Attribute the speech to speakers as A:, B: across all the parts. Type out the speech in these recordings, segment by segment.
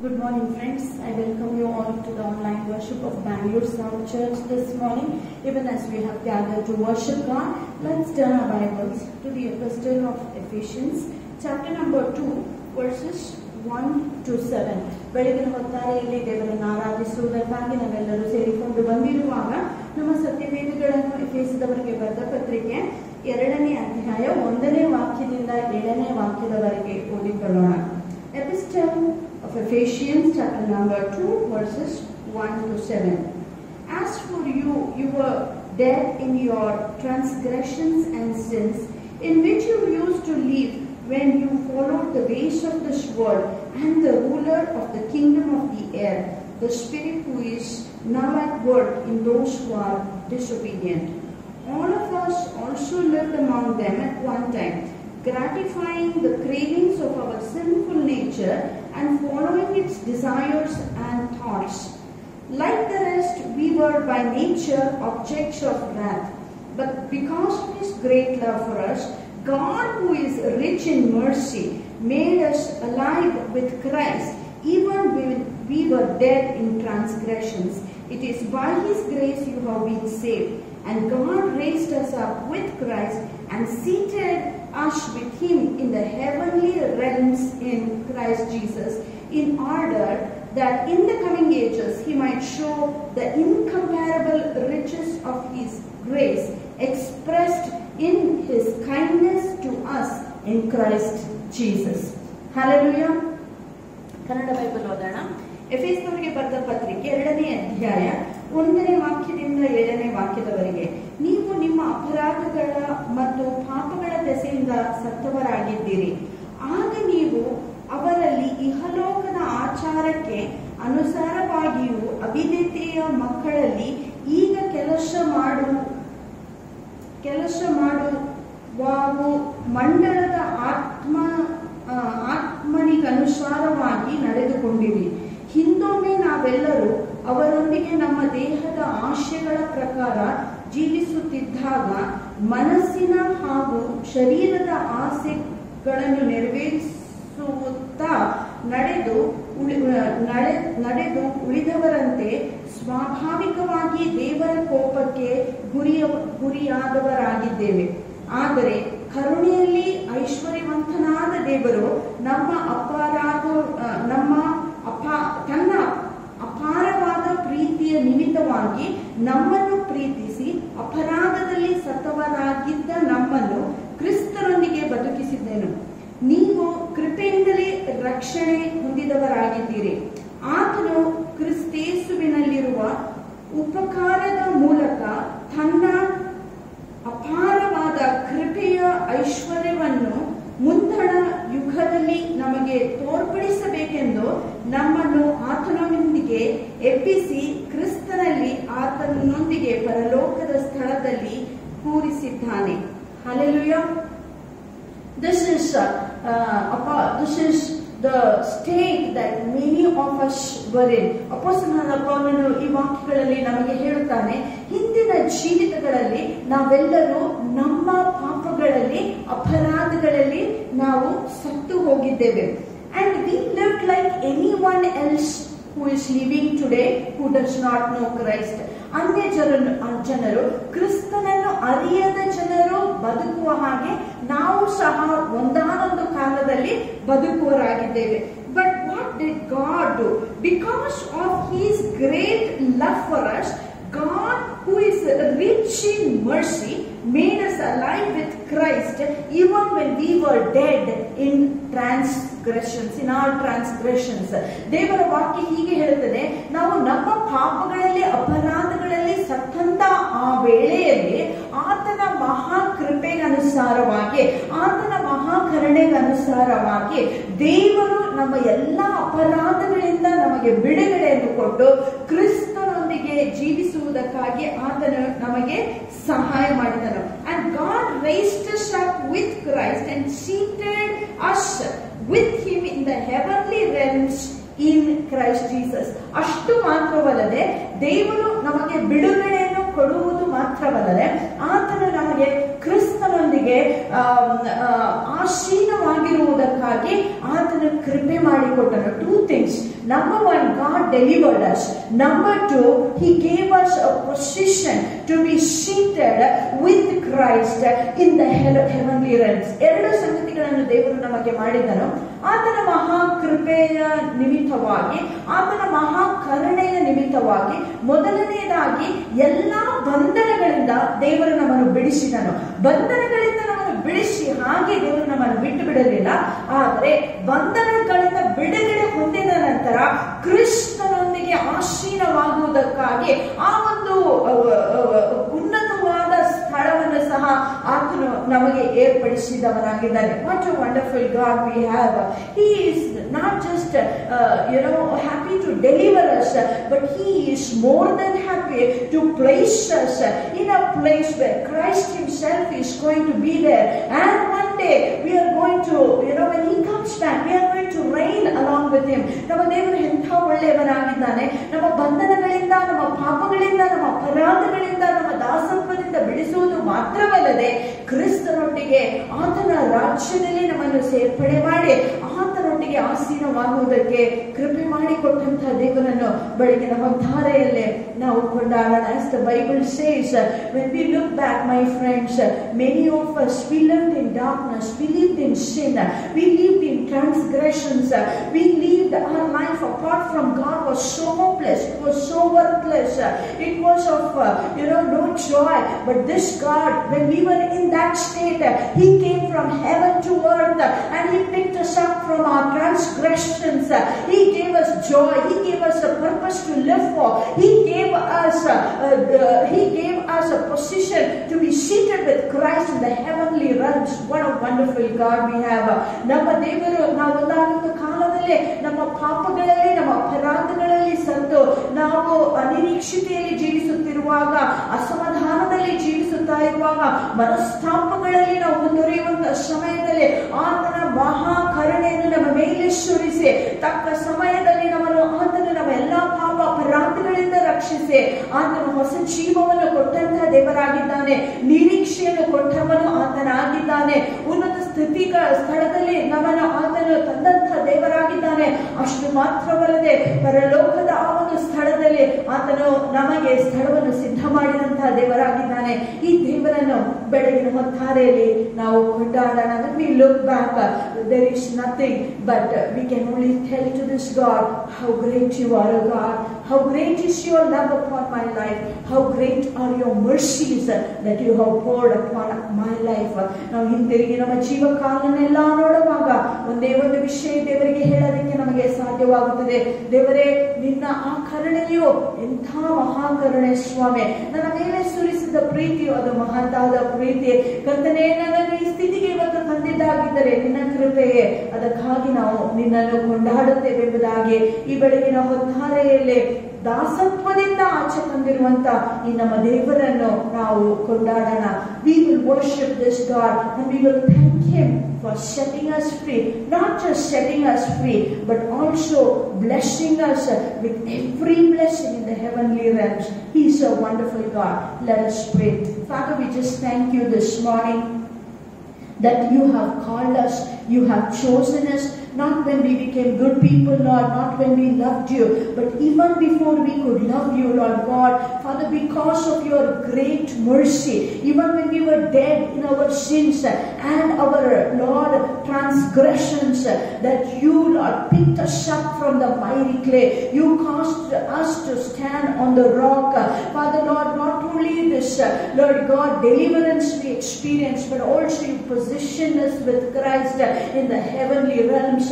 A: Good morning, friends. I welcome you all to the online worship of Bangalore South Church this morning. Even as we have gathered to worship God, let's turn our Bibles to the Epistle of Ephesians, chapter number 2, verses 1 to 7. ಬೆಳಗಿನ ಹೊತ್ತಾರೆಯಲ್ಲಿ ದೇವರನ್ನು ಆರಾಧಿಸುವುದಕ್ಕಾಗಿ ನಾವೆಲ್ಲರೂ ಸೇರಿಕೊಂಡು ಬಂದಿರುವಾಗ ನಮ್ಮ ಸತ್ಯವೇದಗಳನ್ನು ಎಫೆಸದವರಿಗೆ ಬರೆದ ಪತ್ರಿಕೆ 2ನೇ ಅಧ್ಯಾಯ 1ನೇ ವಾಕ್ಯದಿಂದ 7ನೇ ವಾಕ್ಯದವರೆಗೆ ಓದಿಕೊಳ್ಳೋಣ. Epistle of Ephesians, chapter number 2, verses 1 to 7. As for you, you were dead in your transgressions and sins, in which you used to live when you followed the ways of this world and the ruler of the kingdom of the air, the spirit who is now at work in those who are disobedient. All of us also lived among them at one time, gratifying the cravings of our sinful nature and following its desires and thoughts. Like the rest, we were by nature objects of wrath. But because of His great love for us, God, who is rich in mercy, made us alive with Christ, even when we were dead in transgressions. It is by His grace you have been saved. And God raised us up with Christ and seated us with Him in the heavenly realms in Christ Jesus, in order that in the coming ages He might show the incomparable riches of His grace expressed in His kindness to us in Christ Jesus. Hallelujah. Kannada Bible ಓದೋಣ. ಎಫೆಸದವರಿಗೆ ಬರೆದ ಪತ್ರಿಕೆ 2ನೇ ಅಧ್ಯಾಯ 1ನೇ ವಾಕ್ಯದಿಂದ 7ನೇ ವಾಕ್ಯದವರೆಗೆ. ನೀವು ನಿಮ್ಮ ಅಪರಾಧಗಳ ಮತ್ತು ಪಾಪಗಳ ದೆಸೆಯಿಂದ ಸತ್ತವರಾಗಿದ್ದೀರಿ. ಆಗ ನೀವು ಅವರಲ್ಲಿ ಇಹಲೋಕದ ಆಚಾರಕ್ಕೆ ಅನುಸಾರವಾಗಿಯೂ ಅವಿಧೇಯತೆಯ ಮಕ್ಕಳಲ್ಲಿ ಈಗ ಕೆಲಸ ಮಾಡುವ ಮಂಡಳದ ಆತ್ಮನಿಗನುಸಾರವಾಗಿ ನಡೆದುಕೊಂಡಿರಿ. ಹಿಂದೊಮ್ಮೆ ನಾವೆಲ್ಲರೂ ಅವರೊಂದಿಗೆ ನಮ್ಮ ದೇಹದ ಆಶಯಗಳ ಪ್ರಕಾರ ಜೀವಿಸುತ್ತಿದ್ದಾಗ ಮನಸ್ಸಿನ ಹಾಗೂ ಶರೀರದ ಆಸೆಗಳನ್ನು ನೆರವೇರಿಸುತ್ತಾ ನಡೆದು ಉಳಿದವರಂತೆ ಸ್ವಾಭಾವಿಕವಾಗಿ ದೇವರ ಕೋಪಕ್ಕೆ ಗುರಿಯಾದವರಾಗಿದ್ದೇವೆ. ಆದರೆ ಕರುಣೆಯಲ್ಲಿ ಐಶ್ವರ್ಯವಂತನಾದ ದೇವರು ತನ್ನ ಅಪಾರವಾದ ಪ್ರೀತಿಯ ನಿಮಿತ್ತವಾಗಿ ನಮ್ಮನ್ನು ಪ್ರೀತಿಸಿ ಅಪರಾಧದಲ್ಲಿ ಸತ್ತವರಾಗಿದ್ದ ನಮ್ಮನ್ನು ಕ್ರಿಸ್ತನೊಂದಿಗೆ ಬದುಕಿಸಿದ್ದನು. ನೀವು ಕೃಪೆಯಿಂದಲೇ ರಕ್ಷಣೆ ಹೊಂದಿದವರಾಗಿದ್ದೀರಿ. ಆತನು ಕ್ರಿಸ್ತೇಸುವಿನಲ್ಲಿರುವ ಉಪಕಾರದ ಮೂಲಕ ತನ್ನ ಅಪಾರವಾದ ಕೃಪೆಯ ಐಶ್ವರ್ಯವನ್ನು ಮುಂದಣ ಯುಗದಲ್ಲಿ ನಮಗೆ ತೋರ್ಪಡಿಸಬೇಕೆಂದು ನಮ್ಮನ್ನು ಆತನೊಂದಿಗೆ ಎಬ್ಬಿಸಿ ಕ್ರಿಸ್ತನಲ್ಲಿ ಆತನೊಂದಿಗೆ ಪರಲೋಕದ ಸ್ಥಳದಲ್ಲಿ ಕೂರಿಸಿದ್ದಾನೆ. Hallelujah. This is the state that many of us were in. ಅಪೊಸ್ತಲನಾದ ಪೌಲನು ಈ ವಾಕ್ಯಗಳಲ್ಲಿ ನಮಗೆ ಹೇಳುತ್ತಾನೆ, ಹಿಂದಿನ ಜೀವಿತಗಳಲ್ಲಿ ನಾವೆಲ್ಲರೂ ನಮ್ಮ ಪಾಪಗಳಲ್ಲಿ ಅಪರಾಧಗಳಲ್ಲಿ ನಾವು ಸತ್ತು ಹೋಗಿದ್ದೇವೆ. And we lived like anyone else who is living today who does not know Christ. ಅನ್ಯ ಜನರು ಕ್ರಿಸ್ತನನ್ನು ಅರಿಯದ ಜನರು ಬದುಕುವ ಹಾಗೆ ನಾವು ಸಹ ಒಂದಾನೊಂದು ಕಾಲದಲ್ಲಿ ಬದುಕುವರಾಗಿದ್ದೇವೆ. But what did God do? Because of His great love for us, God, who is rich in mercy, made us alive with Christ even when we were dead in our transgressions. ದೇವರ ವಾಕ್ಯ ಹೀಗೆ ಹೇಳುತ್ತದೆ, ನಾವು ನಮ್ಮ ಪಾಪಗಳಲ್ಲಿ ಅಪರಾಧಗಳಲ್ಲಿ ಸತ್ತಂತ ಆ ವೇಳೆಯಲ್ಲಿ ಆತನ ಮಹಾಕೃಪೆಗನುಸಾರವಾಗಿ ಆತನ ಮಹಾಕರುಣೆಗನುಸಾರವಾಗಿ ದೇವರು ನಮ್ಮ ಎಲ್ಲ ಅಪರಾಧಗಳಿಂದ ನಮಗೆ ಬಿಡುಗಡೆಯನ್ನು ಕೊಟ್ಟು ಕ್ರಿಸ್ತನೊಂದಿಗೆ ಜೀವಿಸುವುದಕ್ಕಾಗಿ ಆತನು ನಮಗೆ ಸಹಾಯ ಮಾಡಿದನು. And God raised us up with Christ and seated us with Him in the heavenly realms in Christ Jesus. ಅಷ್ಟು ಮಾತ್ರವಲ್ಲದೆ ದೇವರು ನಮಗೆ ಬಿಡುಗಡೆಯನ್ನು ಕೊಡುವುದು ಮಾತ್ರವಲ್ಲದೆ ಆತನು ನಮಗೆ ಕ್ರಿಸ್ತನೊಂದಿಗೆ ಆಸೀನವಾಗಿರುವುದಕ್ಕಾಗಿ ಆತನು ಕೃಪೆ ಮಾಡಿಕೊಟ್ಟನು. 2 things. Number one, God delivered us. Number two, He gave us a position to be seated with Christ in the heavenly realms. ಎರಡು ಸಂಗತಿಗಳನ್ನು ದೇವರು ನಮಗೆ ಮಾಡಿದನು. ಆತನ ಮಹಾ ಕೃಪೆಯ ನಿಮಿತ್ತವಾಗಿ, ಆತನ ಮಹಾ ಕರುಣೆಯ ನಿಮಿತ್ತವಾಗಿ, ಮೊದಲನೆಯದಾಗಿ ಎಲ್ಲಾ ಬಂಧನಗಳಿಂದ ದೇವರು ನಮ್ಮನ್ನು ಬಿಡಿಸಿದನು. ಬಂಧನಗಳಿಂದ ನಮ್ಮನ್ನು ಬಿಡಿಸಿ ಹಾಗೆ ದೇವರು ನಮ್ಮನ್ನು ಬಿಟ್ಟು ಬಿಡಲಿಲ್ಲ. ಆದರೆ ಬಂಧನಗಳಿಂದ ಬಿಡುಗಡೆ ಹೊಂದಿದ ನಂತರ ಕ್ರಿಸ್ತನೊಂದಿಗೆ ಆಸೀನವಾಗುವುದಕ್ಕಾಗಿ ಆ ಒಂದು ಉನ್ನತವಾದ ಸ್ಥಳವನ್ನು ಸಹ ಆತನು ನಮಗೆ ಏರ್ಪಡಿಸಿದವನಾಗಿದ್ದಾನೆ. What a wonderful God we have. He is not just happy to deliver us, but He is more than happy to place us in a place where Christ Himself is going to be there. And one day we are going to, when He comes back, we are going to reign along with Him. ನಮ್ಮ ದೇವರು ಎಂಥ ಒಳ್ಳೆಯವನಾಗಿದ್ದಾನೆ. ನಮ್ಮ ಬಂಧನಗಳಿಂದ, ನಮ್ಮ ಪಾಪಗಳಿಂದ, ನಮ್ಮ ಅಪರಾಧಗಳಿಂದ, ನಮ್ಮ ದಾಸತ್ವದಿಂದ ಬಿಡಿಸುವುದು ಮಾತ್ರವಲ್ಲದೆ ಕ್ರಿಸ್ತನೊಟ್ಟಿಗೆ ಆತನ ರಾಜ್ಯದಲ್ಲಿ ನಮ್ಮನ್ನು ಸೇರ್ಪಡೆ ಮಾಡಿ ಆತನೊಟ್ಟಿಗೆ ಆಸೀನವಾಗುವುದಕ್ಕೆ ಕೃಪೆ ಮಾಡಿಕೊಟ್ಟಂತಹ ದೇವರನ್ನು ಬೆಳಗಿನ ಹೊತ್ತಾರೆಯಲ್ಲೇ ನಾವು ಕೊಂಡಾಡೋಣ. As the Bible says, when we look back, my friends, many of us, we lived in darkness, we lived in sin, we lived in transgressions, we lived our life apart from God was so hopeless, it was so worthless, it was of no joy. But this God, when we were in that state, He came from heaven to earth and He picked us up from our transgressions. He gave us joy. He gave us a purpose to live for. He gave us a position to be seated with Christ in the heavenly realms. What a wonderful God we have. ನಮ್ಮ ದೇವರು ನಾವು ಒಂದಾಗಿದ್ದ ಕಾಲದಲ್ಲಿ ನಮ್ಮ ಪಾಪಗಳಲ್ಲಿ, ನಮ್ಮ ಅಪರಾಧಗಳಲ್ಲಿ ಸತ್ತು ನಾವು ಅನಿರೀಕ್ಷತೆಯಲ್ಲಿ ಜೀವಿಸುತ್ತಿರುವಾಗ, ಅಸಮಾಧಾನದಲ್ಲಿ ಜೀವಿಸುತ್ತಾ ಇರುವಾಗ, ಮನಸ್ತಾಪಗಳಲ್ಲಿ ನಾವು ಮುಂದುವರಿಯುವಂತಹ ಸಮಯದಲ್ಲಿ ಆತನ ಮಹಾ ಕರುಣೆಯನ್ನು ನಮ್ಮ ಮೇಲೆ ಸುರಿಸಿ ತಕ್ಕ ಸಮಯದಲ್ಲಿ ಆತನು ನಮ್ಮ ಎಲ್ಲಾ ಪಾಪ ಅಪರಾಧಗಳಿಂದ ರಕ್ಷಿಸಿ ಆತನು ಹೊಸ ಜೀವವನ್ನು ಕೊಟ್ಟಂತಹ ದೇವರಾಗಿದ್ದಾನೆ. ನಿರೀಕ್ಷೆಯನ್ನು ಕೊಟ್ಟವನು ಆತನಾಗಿದ್ದಾನೆ. ಉನ್ನತ ಸ್ಥಳದಲ್ಲಿ ನಮ್ಮನ್ನು ಆತನು ತಂದಂತಹ ದೇವರಾಗಿದ್ದಾನೆ. ಅಷ್ಟು ಮಾತ್ರವಲ್ಲದೆ ಪರಲೋಕದ ಆ ಒಂದು ಸ್ಥಳದಲ್ಲಿ ಆತನು ನಮಗೆ ಸ್ಥಳವನ್ನು ಸಿದ್ಧ ಮಾಡಿದಂತಹ ದೇವರಾಗಿದ್ದಾನೆ. ಈ ದೇವರನ್ನು ಬೆಳಗಿನ ಹೊತ್ತಾರೆಯಲ್ಲಿ ನಾವು ಕೊಂಡಾಡೋಣ. When we look back, there is nothing but we can only tell to this God, how great you are, O God. How great is your love upon my life. How great are your mercies that you have poured upon my life. ನಾವು ಹಿಂತಿರುಗಿ ನಮ್ಮ ಜೀವಕಾಲನೆಲ್ಲ ನೋಡುವಾಗ ಒಂದೇ ಒಂದು ವಿಷಯ ದೇವರಿಗೆ ಹೇಳೋದಕ್ಕೆ ನಮಗೆ ಸಾಧ್ಯವಾಗುತ್ತದೆ. ದೇವರೇ, ನಿನ್ನ ಆ ಕರುಣೆಯು ಎಂಥ ಮಹಾಕರುಣೆ ಸ್ವಾಮಿ. ನನ್ನ ಮೇಲೆ ಸುರಿಸಿದ ಪ್ರೀತಿಯು ಅದು ಮಹತ್ತಾದ ಪ್ರೀತಿ. ಕರ್ತನೇ, ನನ್ನನ್ನು ಈ ಸ್ಥಿತಿಗೆ ಇವತ್ತು ತಂದಿದ್ದಾಗಿದ್ದರೆ ನಿನ್ನ ಕೃಪೆಯೇ. ಅದಕ್ಕಾಗಿ ನಾವು ನಿನ್ನನ್ನು ಕೊಂಡಾಡುತ್ತೇವೆ ಎಂಬುದಾಗಿ ಈ ಬೆಳಗಿನ ಹೊತ್ತಾರೆಯಲ್ಲಿ ದಾಸತ್ವದಿಂದ ಆಚೆ ತಂದಿರುವಂತ ಈ ನಮ್ಮ ದೇವರನ್ನು ನಾವು ಕೊಂಡಾಡೋಣ. We will worship this God and we will thank Him for setting us free. Not just setting us free, but also blessing us with every blessing in the heavenly realms. He is a wonderful God. Let us pray. Father, we just thank you this morning that you have called us, you have chosen us, not when we became good people, Lord, not when we loved you, but even before we could love you, Lord God. Father, because of your great mercy, even when we were dead in our sins and our, Lord, transgressions, that you, Lord, picked us up from the miry clay. You caused us to stand on the rock. Father, Lord, not only this, Lord God, deliverance we experienced, but also you positioned us with Christ in the heavenly realms.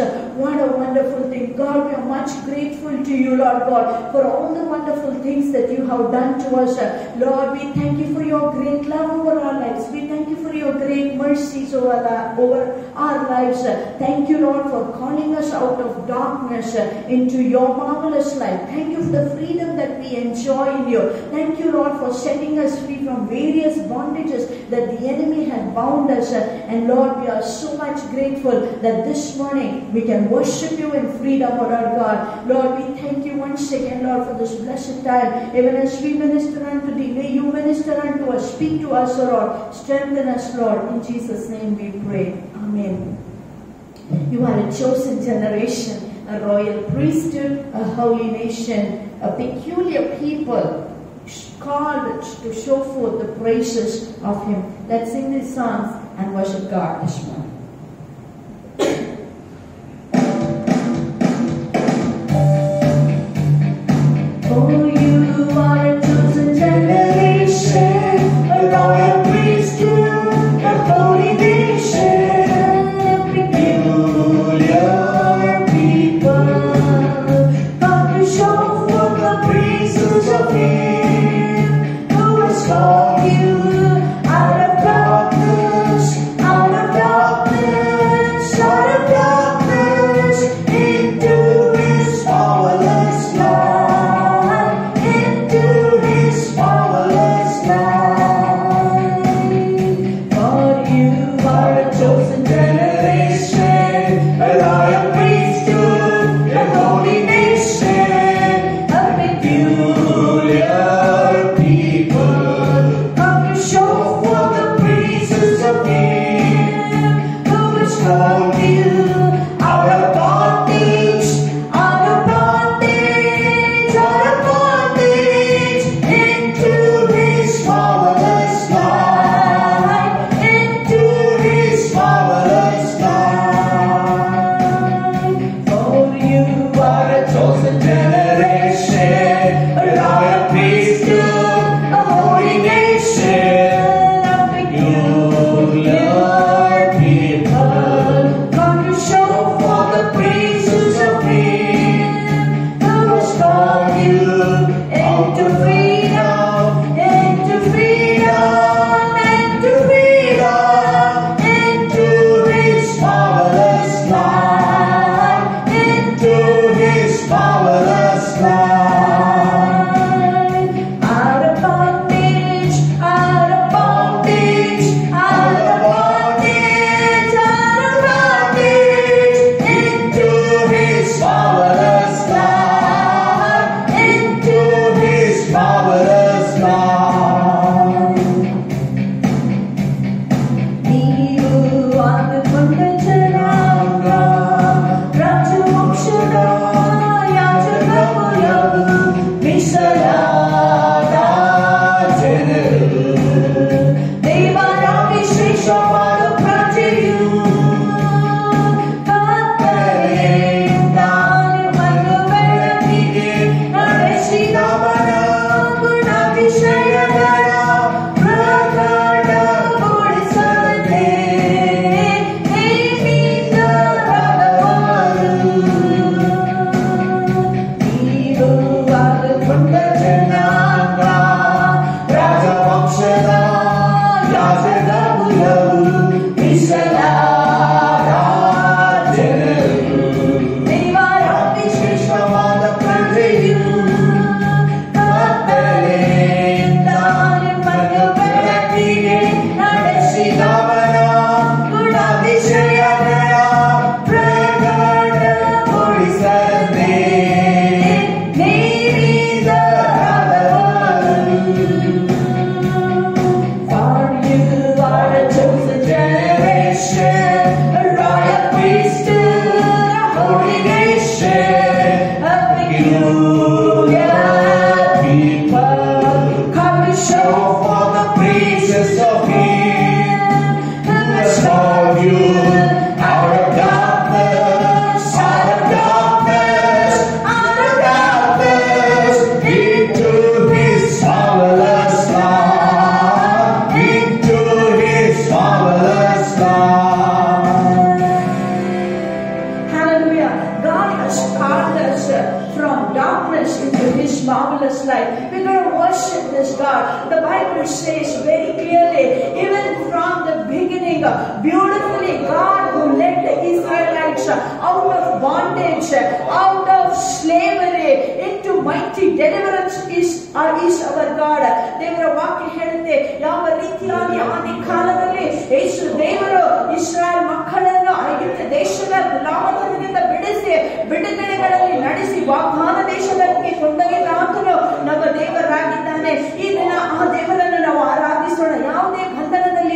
A: What a wonderful thing. God, we are much grateful to you, Lord God, for all the wonderful things that you have done to us. Lord, we thank you for your great love over our lives. We thank you for your great mercies over our lives. Thank you, Lord, for calling us out of darkness into your marvelous light. Thank you for the freedom that we enjoy in you. Thank you, Lord, for setting us free from various bondages that the enemy had bound us. And Lord, we are so much grateful that this morning we can worship you in freedom, O Lord God. Lord, we thank you once again, Lord, for this blessed time. Even as we minister unto thee, may you minister unto us, speak to us, O Lord. Strengthen us, Lord. In Jesus' name we pray. Amen. You are a chosen generation. a royal priesthood, a holy nation, a peculiar people, called to show forth the praises of Him. Let's sing these songs and worship God this morning. Oh, you are a chosen generation, a royal priesthood, a holy nation, a peculiar people, come to show forth the praises of Him who has called you out of darkness, out of darkness, out of darkness, into His marvelous light, into His marvelous light. For you are a chosen generation, a royal priesthood, a holy nation, a peculiar people, come to show forth the praises of Him who has called you out of bondage, out of bondage, out of bondage, into His marvelous light, into His marvelous light. For you are a chosen generation, a royal priesthood, a holy nation, a peculiar people, come to show forth the praises of Him who has called you into freedom, into freedom, into freedom, into His marvelous light, into His marvelous light. Out of bondage, out of bondage, out of bondage, out of bondage, into His marvelous light, into His marvelous light. ನೀವು ಅಂದುಕೊಂಡ ಜನಾಂಗ, ರಾಜವಂಶದ ಯಾಜಕ ಕುಲವು, ಮೀಸಲಾದ ಜನರು, ದೇವರ ವಿಶೇಷವಾದ ಪ್ರಜೆಯು, ಕತ್ತಲೆಯಿಂದ ನಿಮ್ಮನ್ನು ಬೆಳಕಿಗೆ ನಡೆಸಿದವನ ಗುಣಾತಿಶಯಗಳ ಪ್ರಕಟಗೊಳಿಸದೆ ನೇಮಿತರಾದವರು. ನೀವು ಆದುಕೊಂಡ ಜನಾಂಗ, ರಾಜವಂಶದ ಯಾಜಕ ಕುಲವು, ಮೀಸಲಾದ ಜನರು, ದೇವರ ವಿಶೇಷವಾದ ಪ್ರಜೆಯು, ಕತ್ತಲೆಯಿಂದ ನಿಮ್ಮನ್ನು ಬೆಳಕಿಗೆ ನಡೆಸಿದವನ ಗುಣಾತಿಶಯಗಳ ಪ್ರಕಟಗೊಳಿಸದೆ ನೇಮಿತರಾದವರು. For you are a chosen generation, a royal priesthood, a holy nation, a peculiar people, come to show forth the praises of Him who has called you out of darkness, out of darkness, out of darkness, into His marvelous light, into His marvelous light. Hallelujah. God has called us from darkness into His marvelous light. We're going to worship this God. The Bible says very clearly, even from the beginning, beautifully, God who led the Israelites out of bondage, out of slavery, into mighty deliverance is our God. ದೇವರ ವಾಕ್ಯ ಹೇಳುತ್ತೆ, ಯಾವ ರೀತಿಯಾಗಿ ಆದಿ ಕಾಲದಲ್ಲಿ ಯೇಸು ದೇವರು ಇಸ್ರಾಯೇಲ್ ಮಕ್ಕಳನ್ನು ಐಗುಪ್ತ ದೇಶದ ಗುಲಾಮತನದಿಂದ ಬಿಡಿಸಿ ಬಿಡುಗಡೆಗಳಲ್ಲಿ ನಡೆಸಿ ವಾಗ್ದಾನ ದೇಶದಲ್ಲಿ ಕೊಂಡೊಯ್ದ ಆತನು ನಮ್ಮ ದೇವರಾಗಿದ್ದಾನೆ. ಈ ದಿನ ಆ ದೇವರನ್ನು ನಾವು ಆರಾಧಿಸೋಣ. ಯಾವುದೇ ಬಂಧನದಲ್ಲಿ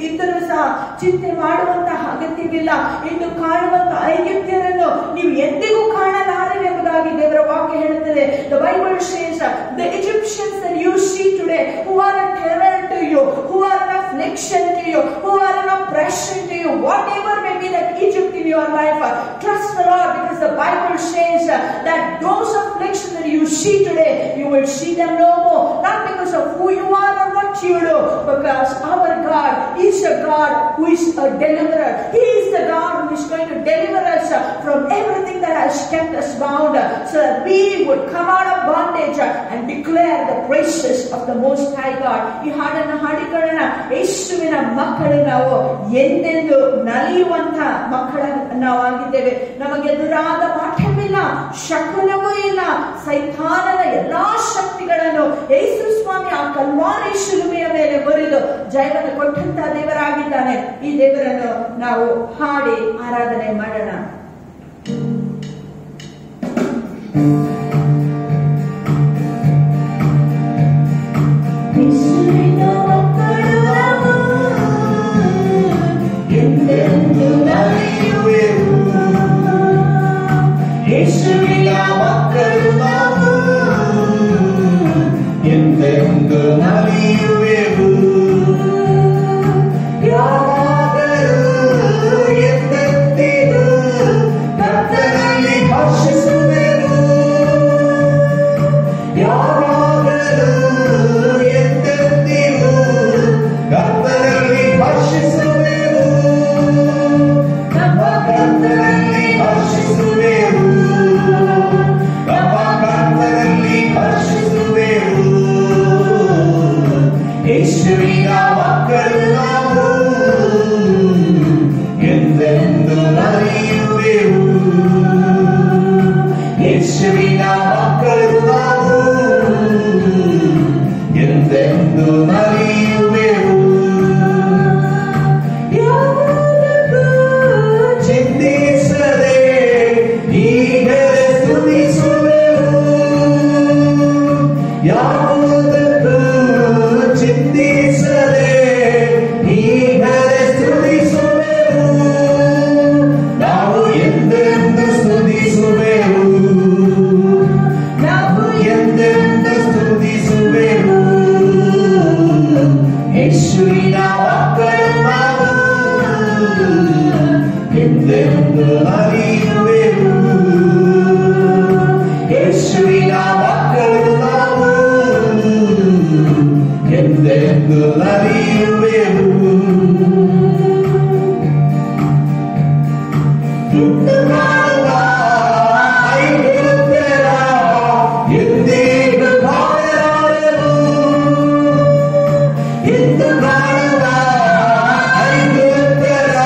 A: ಇದ್ದರೂ ಸಹ ಚಿಂತೆ ಮಾಡುವಂತಹ ಅಗತ್ಯ ಸಾಧ್ಯವಿಲ್ಲ. ಇಂದು ಕಾಣುವಂತ ಐಗುಪ್ತ್ಯರನ್ನು ನೀವು ಎಂದಿಗೂ ಕಾಣಲಾರೆಂಬುದಾಗಿ ದೇವರ ವಾಕ್ಯ ಹೇಳುತ್ತದೆ. The Bible says the Egyptians that you see today, who are a terror to you, who are an affliction to you, who are an oppression to you, whatever may be that Egypt in your life, trust the Lord, because the Bible says that those afflictions that you see today, you will see them no more. Not because of who you are or what you do, because our God is a God who is a deliverer. He is the God who is going to deliver us from everything that has kept us bound, so that we would come out of bondage and declare the praises of the Most High God. ಈ ಹಾಡನ್ನು ಹಾಡಿಕೊಳ್ಳೋಣ. ಯೇಸುವಿನ ಮಕ್ಕಳು ನಾವು ಎಂದೆಂದು ನಲಿಯುವಂತ ಮಕ್ಕಳ ನಾವಾಗಿದ್ದೇವೆ. ನಮಗೆ ಎದುರಾದ ಪಾಠವಿಲ್ಲ, ಶಕುನವೂ ಇಲ್ಲ. ಸೈತಾನನ ಎಲ್ಲಾ ಶಕ್ತಿಗಳನ್ನು ಯೇಸು ಸ್ವಾಮಿ ಆ ಕಲ್ವಾರಿ ಶಿಲುಬೆಯ ಮೇಲೆ ಮುರಿದು ಜಯವನ್ನು ಕೊಟ್ಟಂತ ದೇವರಾಗಿದ್ದಾನೆ. ಈ ದೇವರನ್ನು ನಾವು ಹಾಡಿ ಆರಾಧನೆ ಮಾಡೋಣ. ಯೇಸುವಿನ ಮಕ್ಕಳು ನಾವು ಎಂದೆಂದು ನಲಿಯುವೆವು. ಯೇಸುವಿನ ಮಕ್ಕಳು ನಾವು ಎಂದೆಂದು ನಲಿಯುವೆವು. ಯಾವಾಗಲೂ ಎಂದೆಂದಿಗೂ ಕರ್ತನಲ್ಲಿ ಹರ್ಷಿಸುವೆವು. ಯಾವಾಗಲೂ ಎಂದೆಂದಿಗೂ ಕರ್ತನಲ್ಲಿ ಹರ್ಷಿಸುವೆವು. ನಮ್ಮ ಕರ್ತನಲ್ಲಿ ಹರ್ಷಿಸುವೆವು. ನಮ್ಮ ಕರ್ತನಲ್ಲಿ ಹರ್ಷಿಸುವೆವು. ಯೇಸುವಿನ ಮಕ್ಕಳು ನಾವು ಎಂದೆಂದು ನಲಿಯುವೆವು. ಯೇಸುವಿನ ಮಕ್ಕಳು ನಾವು ಎಂದೆಂದು ನಲಿಯುವೆವು. ಯಾವುದಕ್ಕೂ ಚಿಂತಿಸದೆ ಹೀಗೆ ಸ್ತುತಿಸುವೆವು. ಯಾವುದಕ್ಕೂ ಚಿಂತಿಸದೆ ಹೀಗೆ ಸ್ತುತಿಸುವೆವು. ನಾವು ಎಂದೆಂದು ಸ್ತುತಿಸುವೆವು. ನಾವು ಎಂದೆಂದು ಸ್ತುತಿಸುವೆವು. ಯೇಸುವಿನ ಮಕ್ಕಳು ನಾವು ಎಂದೆಂದು ನಲಿಯುವೆವು. ಯೇಸುವಿನ ಮಕ್ಕಳು ನಾವು ಎಂದೆಂದು ನಲಿಯುವೆವು. ಇಂದು ಕಾಣುವ ಐಗುಪ್ತ್ಯರ ಎಂದಿಗೂ ಕಾಣಲಾರೆವು. ಇಂದು ಕಾಣುವ ಐಗುಪ್ತ್ಯರ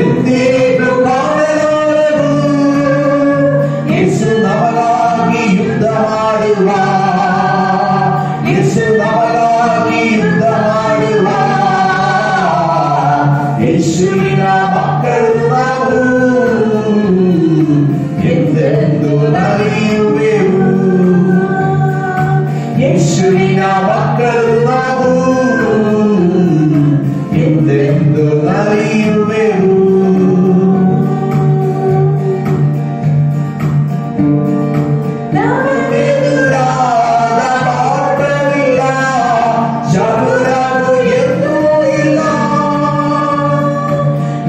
A: ಎಂದಿಗೂ ಕಾಣಲಾರೆವು. ಯೇಸು ನಮಗಾಗಿ ಯುದ್ಧ ಮಾಡುವ. ಯೇಸು ನಮಗಾಗಿ ಯುದ್ಧ ಮಾಡುವ. ಯೇಸುವಿನ ಮಕ್ಕಳು ನಾವು ಎಂದೆಂದು ನಲಿಯುವೆವು. ಯೇಸುವಿನ ಮಕ್ಕಳು ನಾವು ಎಂದೆಂದು ನಲಿಯುವೆವು. ನಮಗೆದುರಾದ ಪಾಠವಿಲ್ಲ, ಶತ್ರುವು ಎಂದೂ ಇಲ್ಲ.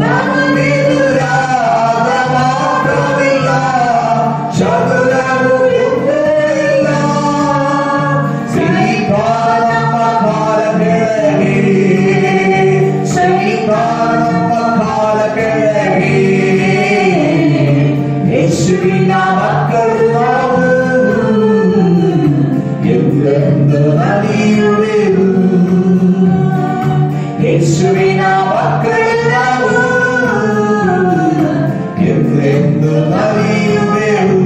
A: ನಮಗೆದುರಾದ ಪಾಠವಿಲ್ಲ, ಶತ್ರುವು ಎಂದೂ ಇಲ್ಲ. ಸೈತಾನ ನಮ್ಮ ಕಾಲ ಕೆಳಗೆ, ಸೈತಾನ ನಮ್ಮ ಕಾಲ ಕೆಳಗೆ. ಯೇಸುವಿನ ಮಕ್ಕಳು ನಾವು ಎಂದೆಂದು ನಲಿಯುವೆವು. ಯೇಸುವಿನ ಮಕ್ಕಳು ನಾವು ಎಂದೆಂದು ನಲಿಯುವೆವು.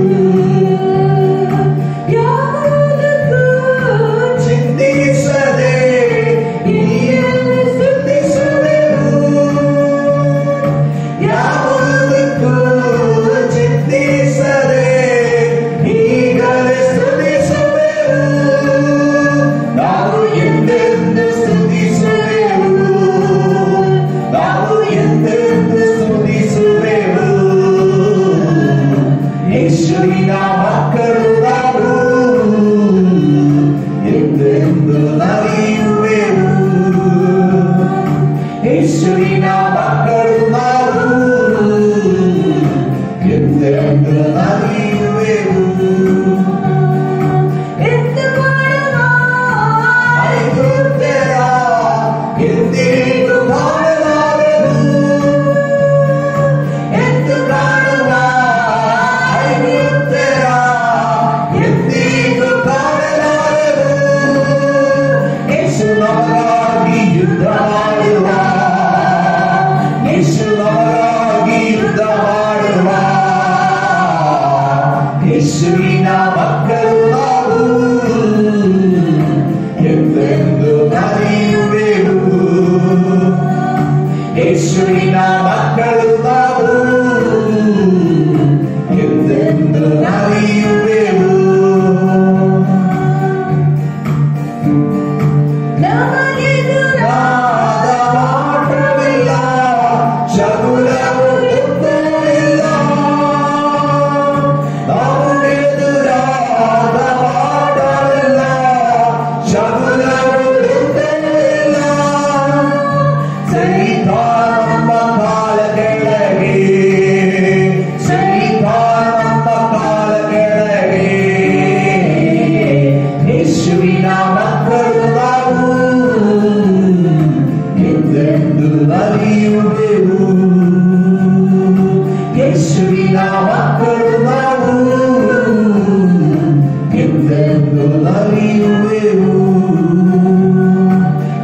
B: ಯೇಸುವಿನ ಮಕ್ಕಳು ನಾವು ಎಂದೆಂದು ನಲಿಯುವೆವು. ಯೇಸುವಿನ ಮಕ್ಕಳು ನಾವು ಎಂದೆಂದು ನಲಿಯುವೆವು. ನಮಗೆದುರಾದ ಮಾಟವಿಲ್ಲ, ಶಕುನವು ಗೊತ್ತಿಲ್ಲ. ನಮಗೆದುರಾದ ಮಾಟವಿಲ್ಲ, ಶಕುನವು ಗೊತ್ತಿಲ್ಲ. ಸೈತಾನ ನಮ್ಮ ಕಾಲ ಕೆಳಗೆ, ಸೈತಾನ ನಮ್ಮ ಕಾಲ ಕೆಳಗೆ. ಯೇಸುವಿನ ಮಕ್ಕಳು ನಾವು ಎಂದೆಂದು ನಲಿಯುವೆವು. ಯೇಸುವಿನ ಮಕ್ಕಳು ನಾವು ಎಂದೆಂದು ನಲಿಯುವೆವು.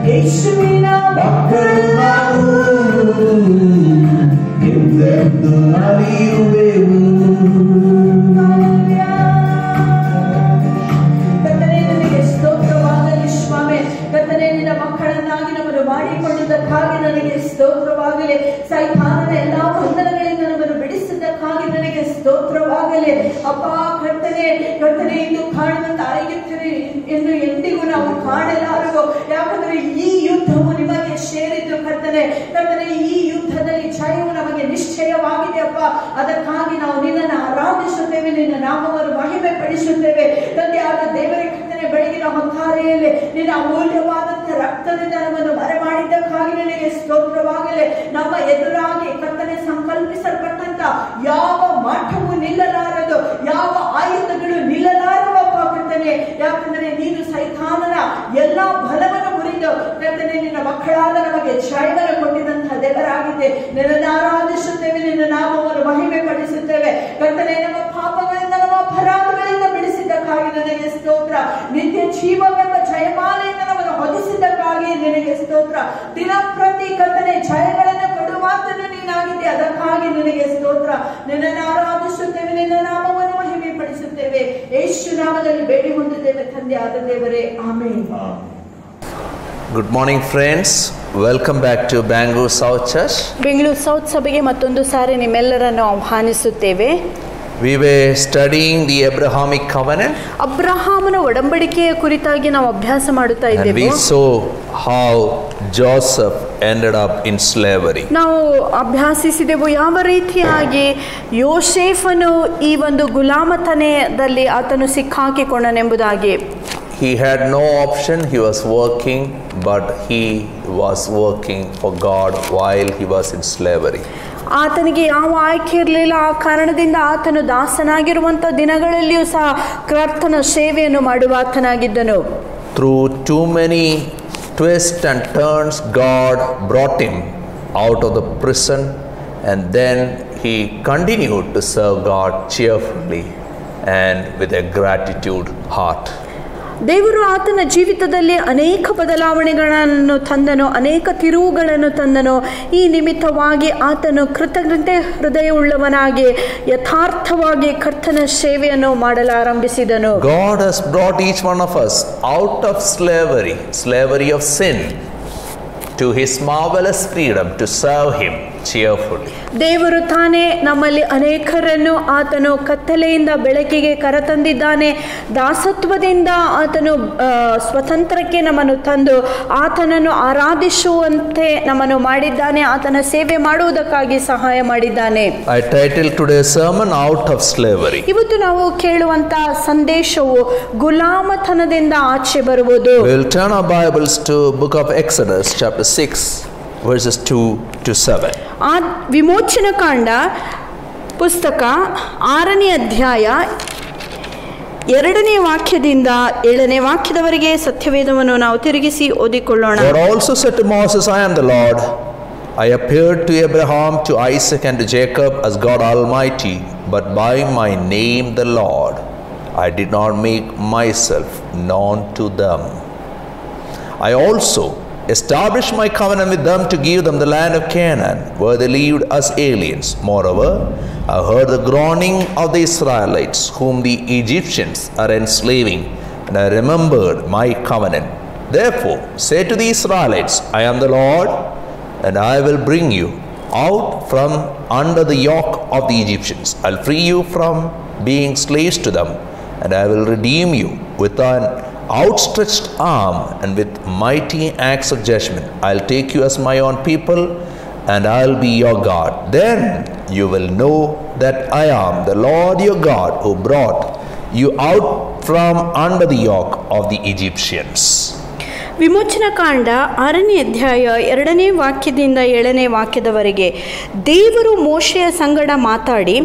B: ಯೇಸುವಿನ ಮಕ್ಕಳು ನಾವು ಎಂದೆಂದು ನಲಿಯುವೆವು.
A: ಕರ್ತನೇ ನನಗೆ ಸ್ತೋತ್ರವಾಗಲಿ ಸ್ವಾಮಿ. ಕರ್ತನೇ ನಿನ್ನ ಮಕ್ಕಳನ್ನಾಗಿ ನಮ್ಮನ್ನು ಮಾಡಿಕೊಳ್ಳುವುದಕ್ಕಾಗಿ ನನಗೆ ಸ್ತೋತ್ರವಾಗಲಿ. ಸೈತಾನನ ಎಲ್ಲಾ ಬಂಧನಗಳಿಂದ ನಮ್ಮನ್ನು ಬಿಡಿಸಿದ್ದಕ್ಕಾಗಿ ನನಗೆ ಸ್ತೋತ್ರವಾಗಲಿ. ಅಪ್ಪ ಕರ್ತನೇ, ಕರ್ತನೇ ಇಂದು ಕಾಣುವಂತ ಐಗುಪ್ತರು ಎಂದು ಎಂದಿಗೂ ನಾವು ಕಾಣಲಾರದು. ಯಾಕಂದ್ರೆ ಈ ಯುದ್ಧವು ನಿಮಗೆ ಸೇರಿದ್ದು ಕರ್ತನೇ. ಕರ್ತನೇ ಈ ಯುದ್ಧದಲ್ಲಿ ಜಯವು ನಮಗೆ ನಿಶ್ಚಯವಾಗಿದೆ ಅಪ್ಪ. ಅದಕ್ಕಾಗಿ ನಾವು ನಿನ್ನನ್ನು ಆರಾಧಿಸುತ್ತೇವೆ, ನಿನ್ನ ನಾಮವನ್ನು ಮಹಿಮೆ ಪಡಿಸುತ್ತೇವೆ. ತಂದೆಯಾದ ದೇವರೇ ಕರ್ತನೇ, ಬೆಳಗಿನ ಹೊತ್ತಾರೆಯಲ್ಲಿ ನಿನ್ನ ಅಮೂಲ್ಯವಾದಂತ ರಕ್ತದಿಂದ ನಮ್ಮನ್ನು ಮರೆ ಮಾಡಿದ್ದಕ್ಕಾಗಿ ನಿನಗೆ ಸ್ತೋತ್ರವಾಗಲಿ. ನಮ್ಮ ಎದುರಾಗಿ ಕರ್ತನೆ ಸಂಕಲ್ಪಿಸಲ್ಪಟ್ಟಂತ ಯಾವ ಮಾಠವೂ ನಿಲ್ಲಲಾರದು, ಯಾವ ಆಯುಧಗಳು ನಿಲ್ಲಲಾರವಪ್ಪ ಕರ್ತನೆ. ಯಾಕಂದರೆ ನೀನು ಸೈತಾನನ ಎಲ್ಲಾ ಬಲವನ್ನು ಮುರಿದು ಕರ್ತನೆ ನಿನ್ನ ಮಕ್ಕಳಾದ ನಮಗೆ ಜಯವನ್ನು ಕೊಟ್ಟಿದಂತಹ ದೇವರಾಗಿದೆ. ನಿನ್ನನ್ನು ಆರಾಧಿಸುತ್ತೇವೆ, ನಿನ್ನ ನಾಮವನ್ನು ಮಹಿಮೆ ಪಡಿಸುತ್ತೇವೆ. ಕರ್ತನೆ ನಮ್ಮ ಪಾಪಗಳಿಂದ, ನಮ್ಮ ಅಪರಾಧಗಳಿಂದ ಬಿಡಿಸಿದ್ದಕ್ಕಾಗಿ ನನಗೆ ಸ್ತೋತ್ರ. ನಿತ್ಯ ಜೀವವೆಂಬ ಜಯಮಾಲೆಯಿಂದ ನಮ್ಮನ್ನು ಹೊದಿಸಿದ್ದಕ್ಕಾಗಿ ನಿನಗೆ ಸ್ತೋತ್ರ. ದಿನ ಪ್ರತಿ ಕರ್ತನೆ ಜಯಗಳನ್ನು ಕೊಡುವಾತನು ನೀನಾಗಿದೆ, ಅದಕ್ಕಾಗಿ ನಿನಗೆ ಸ್ತೋತ್ರ. ನಿನ್ನನ್ನು ಆರಾಧಿಸುತ್ತೇವೆ, ನಿನ್ನ ನಾಮವನ್ನು ಮಹಿಮೆ ಪಡಿಸುತ್ತೇವೆ. ಯೇಸು ನಾಮದಲ್ಲಿ ಬೇಡಿ ಹೊಂದಿದ್ದೇವೆ ತಂದೆ ಆದ ದೇವರೇ, amen.
C: Good morning friends, welcome back to Bangalore South Church.
A: Bengaluru south ಸಭೆಗೆ ಮತ್ತೊಂದು ಸಾರಿ ನಿಮ್ಮೆಲ್ಲರನ್ನು ಆಹ್ವಾನಿಸುತ್ತೇವೆ.
C: We were studying the Abrahamic covenant
A: ಅಬ್ರಹಾಮನ ಒಡಂಬಡಿಕೆಯ ಕುರಿತಾಗಿ ನಾವು ಅಭ್ಯಾಸ ಮಾಡುತ್ತಾ
C: and
A: ಇದ್ದೇವೆ.
C: we saw how Joseph ended up in slavery.
A: ನಾವು ಅಭ್ಯಾಸಿಸಿದೆವು ಯಾವ ರೀತಿಯಾಗಿ ಯೋಸೇಫನು ಈ ಒಂದು ಗುಲಾಮತನದಲ್ಲಿ ಆತನು ಸಿಕ್ಕಾಕಿಕೊಂಡನೆಂಬುದಾಗಿ.
C: He had no option, he was working, but he was working for God while he was in slavery.
A: ಆತನಿಗೆ ಯಾವ ಆಯ್ಕೆ ಇರಲಿಲ್ಲ. ಆ ಕಾರಣದಿಂದ ಆತನು ದಾಸನಾಗಿರುವಂಥ ದಿನಗಳಲ್ಲಿಯೂ ಸಹ ಕರ್ತನ ಸೇವೆಯನ್ನು ಮಾಡುವ ಆತನಾಗಿದ್ದನು.
C: Through too many twists and turns, God brought him out of the prison, and then he continued to serve God cheerfully and with a gratitude heart.
A: ದೇವರು ಆತನ ಜೀವಿತದಲ್ಲಿ ಅನೇಕ ಬದಲಾವಣೆಗಳನ್ನು ತಂದನು, ಅನೇಕ ತಿರುವುಗಳನ್ನು ತಂದನು. ಈ ನಿಮಿತ್ತವಾಗಿ ಆತನು ಕೃತಜ್ಞತೆ ಹೃದಯವುಳ್ಳವನಾಗಿ ಯಥಾರ್ಥವಾಗಿ ಕರ್ತನ ಸೇವೆಯನ್ನು ಮಾಡಲಾರಂಭಿಸಿದನು.
C: God has brought each one of us out of slavery of sin, to his marvelous freedom to serve him cheerfully.
A: ದೇವರು ತಾನೇ ನಮ್ಮಲ್ಲಿ ಅನೇಕರನ್ನು ಆತನು ಕತ್ತಲೆಯಿಂದ ಬೆಳಕಿಗೆ ಕರೆತಂದಿದ್ದಾನೆ. ದಾಸತ್ವದಿಂದ ಆತನು ಸ್ವತಂತ್ರಕ್ಕೆ ನಮ್ಮನ್ನು ತಂದು ಆತನನ್ನು ಆರಾಧಿಸುವಂತೆ ನಮ್ಮನ್ನು ಮಾಡಿದ್ದಾನೆ. ಆತನ ಸೇವೆ ಮಾಡುವುದಕ್ಕಾಗಿ ಸಹಾಯ ಮಾಡಿದ್ದಾನೆ.
C: I titled today's sermon Out of Slavery.
A: ಇವತ್ತು ನಾವು ಕೇಳುವಂತ ಸಂದೇಶವು ಗುಲಾಮತನದಿಂದ ಆಚೆ ಬರುವುದು.
C: We'll turn our Bibles to book of Exodus chapter 6 verses 2 to 7.
A: ಆ ವಿಮೋಚನ ಕಾಂಡ ಪುಸ್ತಕ 6ನೇ ಅಧ್ಯಾಯ 2ನೇ ವಾಕ್ಯದಿಂದ 7ನೇ ವಾಕ್ಯದವರೆಗೆ ಸತ್ಯವೇದವನ್ನು ನಾವು ತಿರುಗಿಸಿ ಓದಿಕೊಳ್ಳೋಣ.
C: God also said to Moses, I am the Lord. I appeared to Abraham, to Isaac and to Jacob as God Almighty, but by my name the Lord I did not make myself known to them. I also established my covenant with them to give them the land of Canaan, where they lived as aliens. Moreover, I heard the groaning of the Israelites, whom the Egyptians are enslaving, and I remembered my covenant. Therefore, say to the Israelites, I am the Lord, and I will bring you out from under the yoke of the Egyptians. I'll free you from being slaves to them, and I will redeem you with an outstretched arm and with mighty acts of judgment. I'll take you as my own people, and I'll be your God. Then you will know that I am the Lord your God, who brought you out from under the yoke of the Egyptians.
D: ವಿಮೋಚನಕಾಂಡ 6ನೇ ಅಧ್ಯಾಯ 2ನೇ ವಾಕ್ಯದಿಂದ 7ನೇ ವಾಕ್ಯದವರೆಗೆ ದೇವರು ಮೋಶೆಯ ಸಂಗಡ ಮಾತಾಡಿ,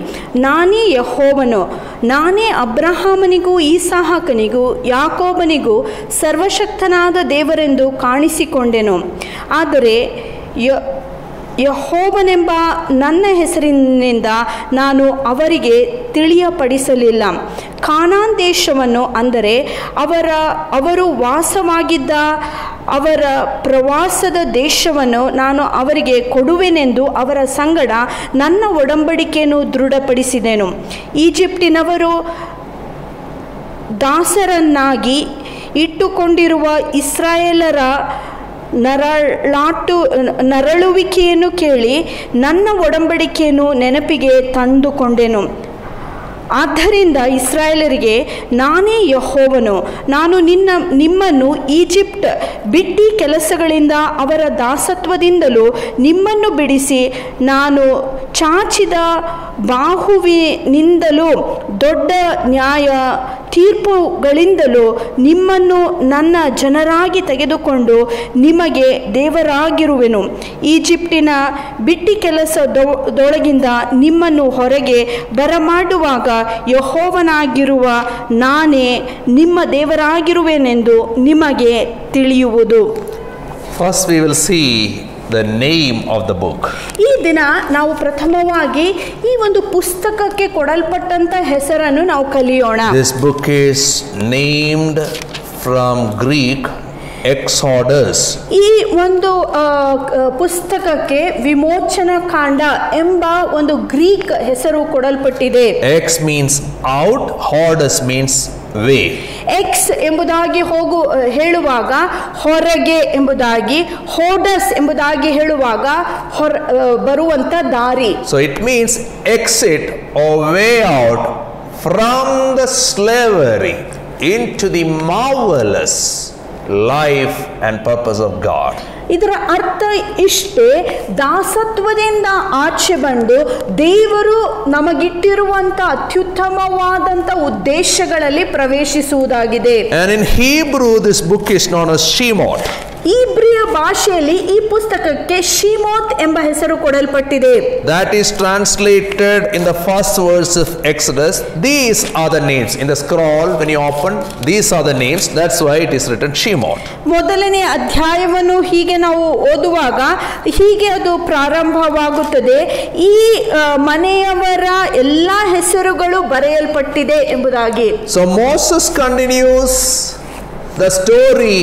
D: ನಾನೇ ಯೆಹೋವನು, ನಾನೇ ಅಬ್ರಹಾಮನಿಗೂ ಇಸಾಕನಿಗೂ ಯಾಕೋಬನಿಗೂ ಸರ್ವಶಕ್ತನಾದ ದೇವರೆಂದು ಕಾಣಿಸಿಕೊಂಡೆನು. ಆದರೆ ಯೆಹೋವನೆಂಬ ನನ್ನ ಹೆಸರಿನಿಂದ ನಾನು ಅವರಿಗೆ ತಿಳಿಯಪಡಿಸಲಿಲ್ಲ. ಕಾನಾನ್ ದೇಶವನ್ನು, ಅಂದರೆ ಅವರು ವಾಸವಾಗಿದ್ದ ಅವರ ಪ್ರವಾಸದ ದೇಶವನ್ನು ನಾನು ಅವರಿಗೆ ಕೊಡುವೆನೆಂದು ಅವರ ಸಂಗಡ ನನ್ನ ಒಡಂಬಡಿಕೆಯನ್ನು ದೃಢಪಡಿಸಿದೆನು. ಈಜಿಪ್ಟಿನವರು ದಾಸರನ್ನಾಗಿ ಇಟ್ಟುಕೊಂಡಿರುವ ಇಸ್ರಾಯೇಲರ ನರಳುವಿಕೆಯನ್ನು ಕೇಳಿ ನನ್ನ ಒಡಂಬಡಿಕೆಯನ್ನು ನೆನಪಿಗೆ ತಂದುಕೊಂಡೆನು. ಆದ್ದರಿಂದ ಇಸ್ರಾಯೇಲರಿಗೆ, ನಾನೇ ಯೆಹೋವನು, ನಾನು ನಿಮ್ಮನ್ನು ಈಜಿಪ್ಟ್ ಬಿಟ್ಟಿ ಕೆಲಸಗಳಿಂದ ಅವರ ದಾಸತ್ವದಿಂದಲೂ ನಿಮ್ಮನ್ನು ಬಿಡಿಸಿ, ನಾನು ಚಾಚಿದ ಬಾಹುವಿನಿಂದಲೂ ದೊಡ್ಡ ನ್ಯಾಯ ತೀರ್ಪುಗಳಿಂದಲೂ ನಿಮ್ಮನ್ನು ನನ್ನ ಜನರಾಗಿ ತೆಗೆದುಕೊಂಡು ನಿಮಗೆ ದೇವರಾಗಿರುವೆನು. ಈಜಿಪ್ಟಿನ ಬಿಟ್ಟಿ ಕೆಲಸದೊಳಗಿಂದ ನಿಮ್ಮನ್ನು ಹೊರಗೆ ಬರಮಾಡುವಾಗ ಯೆಹೋವನಾಗಿರುವ ನಾನೇ ನಿಮ್ಮ ದೇವರಾಗಿರುವೆನೆಂದು ನಿಮಗೆ ತಿಳಿಯುವುದು.
C: First we will see the name of the book.
D: ಈ ದಿನ ನಾವು ಪ್ರಥಮವಾಗಿ ಈ ಒಂದು ಪುಸ್ತಕಕ್ಕೆ ಕೊಡಲ್ಪಟ್ಟಂತ ಹೆಸರನ್ನು ನಾವು ಕಲಿಯೋಣ.
C: This book is named from Greek Exodus.
D: ಈ ಒಂದು ಪುಸ್ತಕಕ್ಕೆ ವಿಮೋಚನಕಾಂಡ ಎಂಬ ಒಂದು ಗ್ರೀಕ್ ಹೆಸರು ಕೊಡಲ್ಪಟ್ಟಿದೆ.
C: Ex means out, Hordes means way.
D: X ಎಂಬುದಾಗಿ ಹೇಳುವಾಗ ಹೊರಗೆ ಎಂಬುದಾಗಿ, ಹೋಡಸ್ ಎಂಬುದಾಗಿ ಹೇಳುವಾಗ ಬರುವಂತ ದಾರಿ.
C: So it means exit or way out from the slavery into the marvelous life and purpose of God.
D: ಇದರ ಅರ್ಥ ಇಷ್ಟೇ, ದಾಸತ್ವದಿಂದ ಆಚೆ ಬಂದು ದೇವರು ನಮಗಿಟ್ಟಿರುವಂತ ಅತ್ಯುತ್ತಮವಾದಂತ ಉದ್ದೇಶಗಳಲ್ಲಿ ಪ್ರವೇಶಿಸುವುದಾಗಿದೆ.
C: And in Hebrew this book is known as Shemot.
D: ಇಬ್ರಿಯ ಭಾಷೆಯಲ್ಲಿ ಈ ಪುಸ್ತಕಕ್ಕೆ ಶಿಮೋತ್ ಎಂಬ ಹೆಸರು ಕೊಡಲ್ಪಟ್ಟಿದೆ.
C: That is translated in the first verse of Exodus. These are the names in the scroll when you open. These are the names. That's why it is written Shemot.
D: ಮೊದಲನೇ ಅಧ್ಯಾಯವನ್ನು ಹೀಗೆ ನಾವು ಓದುವಾಗ ಹೀಗೆ ಅದು ಪ್ರಾರಂಭವಾಗುತ್ತದೆ. ಈ ಮನೆಯವರ ಎಲ್ಲಾ ಹೆಸರುಗಳು ಬರೆಯಲ್ಪಟ್ಟಿದೆ ಎಂಬುದಾಗಿ.
C: So Moses continues the story